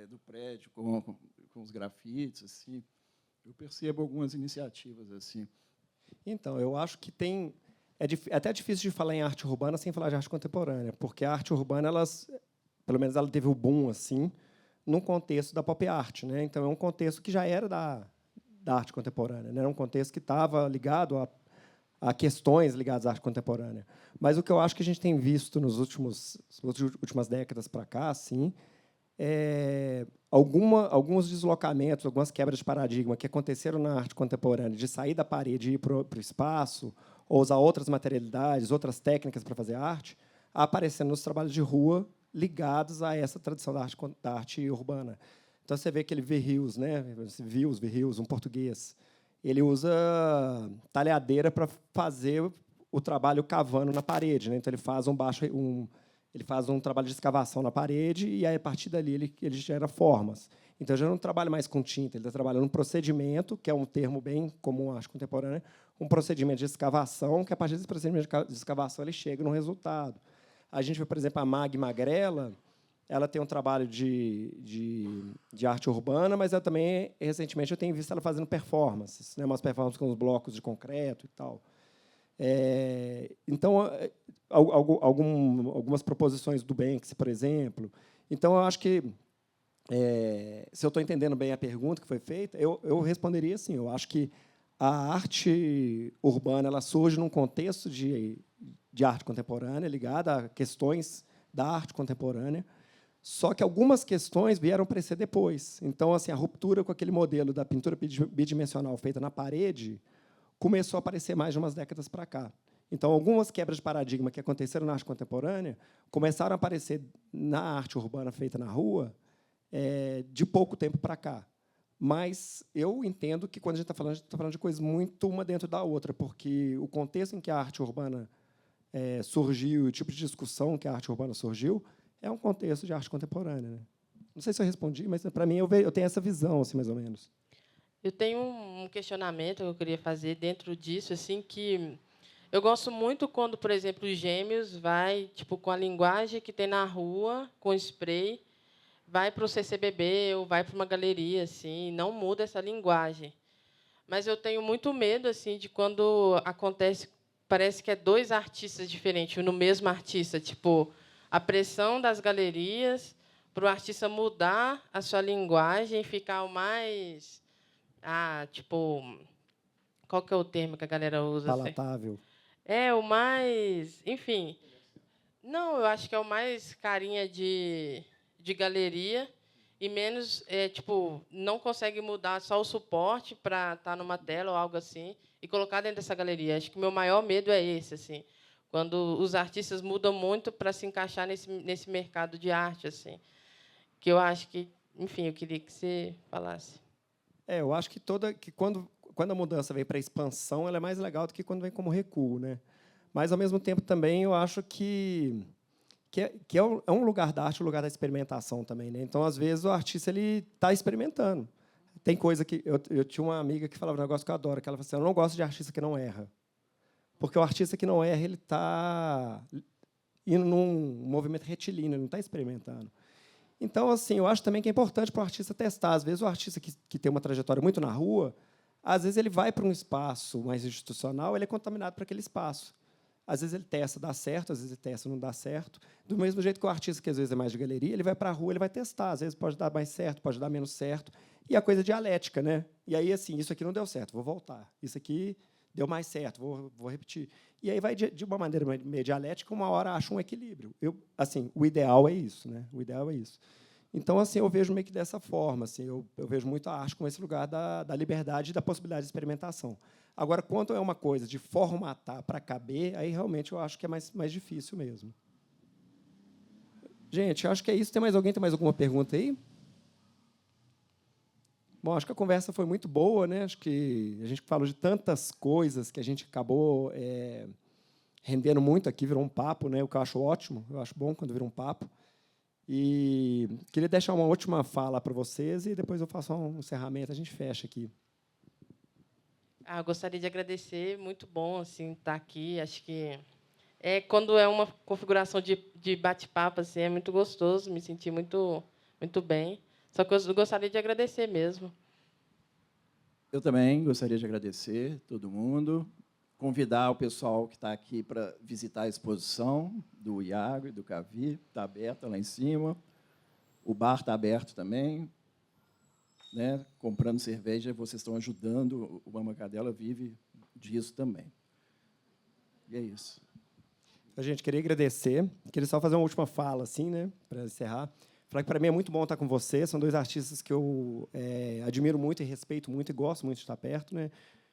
Speaker 3: do prédio com os grafites, assim. Eu percebo algumas iniciativas assim.
Speaker 1: Então, eu acho que tem até difícil de falar em arte urbana sem falar de arte contemporânea, porque a arte urbana, pelo menos ela teve o boom assim, num contexto da pop art, né? Então é um contexto que já era da arte contemporânea, né? Era um contexto que estava ligado a questões ligadas à arte contemporânea. Mas o que eu acho que a gente tem visto nas últimas décadas para cá, assim, alguns deslocamentos, algumas quebras de paradigma que aconteceram na arte contemporânea, de sair da parede e ir para o espaço, ou usar outras materialidades, outras técnicas para fazer arte, aparecendo nos trabalhos de rua ligados a essa tradição da arte urbana. Então, você vê aquele Verrios, né? Verrios, um português. Ele usa talhadeira para fazer o trabalho cavando na parede, né? Então, ele faz um trabalho de escavação na parede e, aí, a partir dali, ele gera formas. Então, já não trabalha mais com tinta, ele está trabalhando um procedimento, que é um termo bem comum à arte contemporânea, um procedimento de escavação, que, a partir desse procedimento de escavação, ele chega no resultado. A gente vê, por exemplo, a Mag Magrela, ela tem um trabalho de arte urbana, mas ela também, recentemente, eu tenho visto ela fazendo performances, né, umas performances com os blocos de concreto e tal. Então, algumas proposições do Banksy, por exemplo. Então, eu acho que, se eu estou entendendo bem a pergunta que foi feita, eu responderia assim, eu acho que a arte urbana ela surge num contexto de arte contemporânea, ligada a questões da arte contemporânea, Só que algumas questões vieram aparecer depois. Então, assim, a ruptura com aquele modelo da pintura bidimensional feita na parede começou a aparecer mais de umas décadas para cá. Então, algumas quebras de paradigma que aconteceram na arte contemporânea começaram a aparecer na arte urbana feita na rua de pouco tempo para cá. Mas eu entendo que, quando a gente está falando de coisas muito uma dentro da outra, porque o contexto em que a arte urbana surgiu, o tipo de discussão que a arte urbana surgiu, é um contexto de arte contemporânea, né? Não sei se eu respondi, mas, para mim, eu tenho essa visão, assim, mais ou menos.
Speaker 2: Eu tenho um questionamento que eu queria fazer dentro disso, assim, que eu gosto muito quando, por exemplo, os Gêmeos vai, tipo, com a linguagem que tem na rua, com spray, vai para o CCBB ou vai para uma galeria, assim, não muda essa linguagem. Mas eu tenho muito medo, assim, de quando acontece, parece que é dois artistas diferentes no mesmo artista, tipo, a pressão das galerias para o artista mudar a sua linguagem e ficar o mais, tipo, qual que é o termo que a galera usa?
Speaker 1: Palatável.
Speaker 2: O mais, enfim. Não, eu acho que é o mais carinha de galeria e menos, tipo, não consegue mudar só o suporte para estar numa tela ou algo assim e colocar dentro dessa galeria. Acho que o meu maior medo é esse, assim, quando os artistas mudam muito para se encaixar nesse mercado de arte, assim, que eu acho que, enfim, eu queria que você falasse.
Speaker 1: Eu acho que quando a mudança vem para a expansão, ela é mais legal do que quando vem como recuo, né? Mas, ao mesmo tempo, também eu acho que é um lugar da arte, um lugar da experimentação também, né? Então, às vezes, o artista ele está experimentando. Tem coisa que eu tinha uma amiga que falava um negócio que eu adoro, que ela falou assim: eu não gosto de artista que não erra, porque o artista que não erra ele está indo num movimento retilíneo, ele não está experimentando. Então, assim, eu acho também que é importante para o artista testar. Às vezes, o artista que tem uma trajetória muito na rua, às vezes ele vai para um espaço mais institucional, ele é contaminado por aquele espaço. Às vezes ele testa, dá certo, às vezes ele testa, não dá certo. Do mesmo jeito que o artista, que às vezes é mais de galeria, ele vai para a rua, ele vai testar. Às vezes pode dar mais certo, pode dar menos certo. E a coisa é dialética, né? E aí, assim, isso aqui não deu certo, vou voltar. Isso aqui deu mais certo, vou repetir. E aí vai de uma maneira meio dialética, uma hora acha um equilíbrio. Assim, o ideal é isso, né? O ideal é isso. Então, assim, eu vejo meio que dessa forma. Assim, eu vejo muito a arte como esse lugar da liberdade e da possibilidade de experimentação. Agora, quando é uma coisa de formatar para caber, aí realmente eu acho que é mais difícil mesmo. Gente, eu acho que é isso. Tem mais alguém? Tem mais alguma pergunta aí? Bom, acho que a conversa foi muito boa, né? Acho que a gente falou de tantas coisas que a gente acabou rendendo muito aqui, virou um papo, né? O que eu acho ótimo, eu acho bom quando vira um papo. E queria deixar uma última fala para vocês e depois eu faço um encerramento, a gente fecha aqui.
Speaker 2: Eu gostaria de agradecer, muito bom assim estar aqui. Acho que quando é uma configuração de bate-papo assim, é muito gostoso, me senti muito bem. Só que eu gostaria de agradecer mesmo.
Speaker 3: Eu também gostaria de agradecer todo mundo, convidar o pessoal que está aqui para visitar a exposição do Iago e do Cavi, está aberta lá em cima. O bar está aberto também, né? Comprando cerveja, vocês estão ajudando, o Mama Cadela vive disso também. E é isso.
Speaker 1: A gente queria agradecer, queria só fazer uma última fala, assim, né, para encerrar. Falar que, para mim, é muito bom estar com vocês, são dois artistas que eu admiro muito e respeito muito e gosto muito de estar perto, né?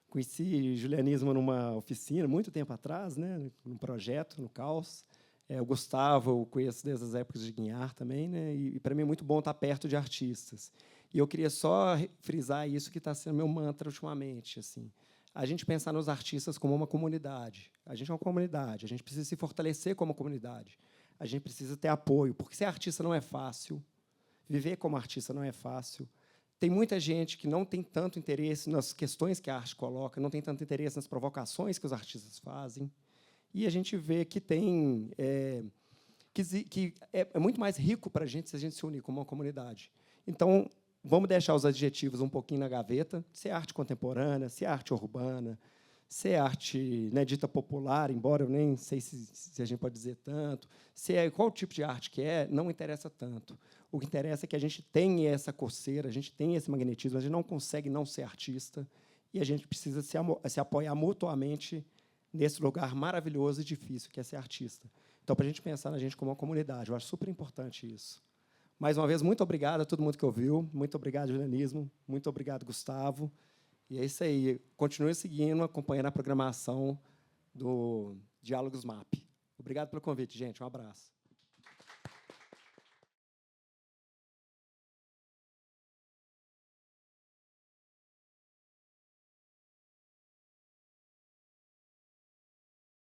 Speaker 1: Conheci Julianismo numa oficina, muito tempo atrás, né, num projeto, no Caos. O Gustavo eu conheço desde as épocas de Guinhar também, né, e para mim é muito bom estar perto de artistas. E eu queria só frisar isso que está sendo meu mantra ultimamente. Assim. A gente pensar nos artistas como uma comunidade. A gente é uma comunidade, a gente precisa se fortalecer como comunidade. A gente precisa ter apoio, porque ser artista não é fácil, viver como artista não é fácil. Tem muita gente que não tem tanto interesse nas questões que a arte coloca, não tem tanto interesse nas provocações que os artistas fazem. E a gente vê que que é muito mais rico para a gente se a gente se unir como uma comunidade. Então, vamos deixar os adjetivos um pouquinho na gaveta, se é arte contemporânea, se é arte urbana, se é arte, né, dita popular, embora eu nem sei se a gente pode dizer tanto, qual tipo de arte que não interessa tanto. O que interessa é que a gente tem essa coceira, a gente tem esse magnetismo, a gente não consegue não ser artista e a gente precisa se apoiar mutuamente nesse lugar maravilhoso e difícil que é ser artista. Então, para a gente pensar na gente como uma comunidade, eu acho super importante isso. Mais uma vez, muito obrigado a todo mundo que ouviu. Muito obrigado, Julianismo. Muito obrigado, Gustavo. E é isso aí. Continue seguindo, acompanhando a programação do Diálogos MAP. Obrigado pelo convite, gente. Um abraço.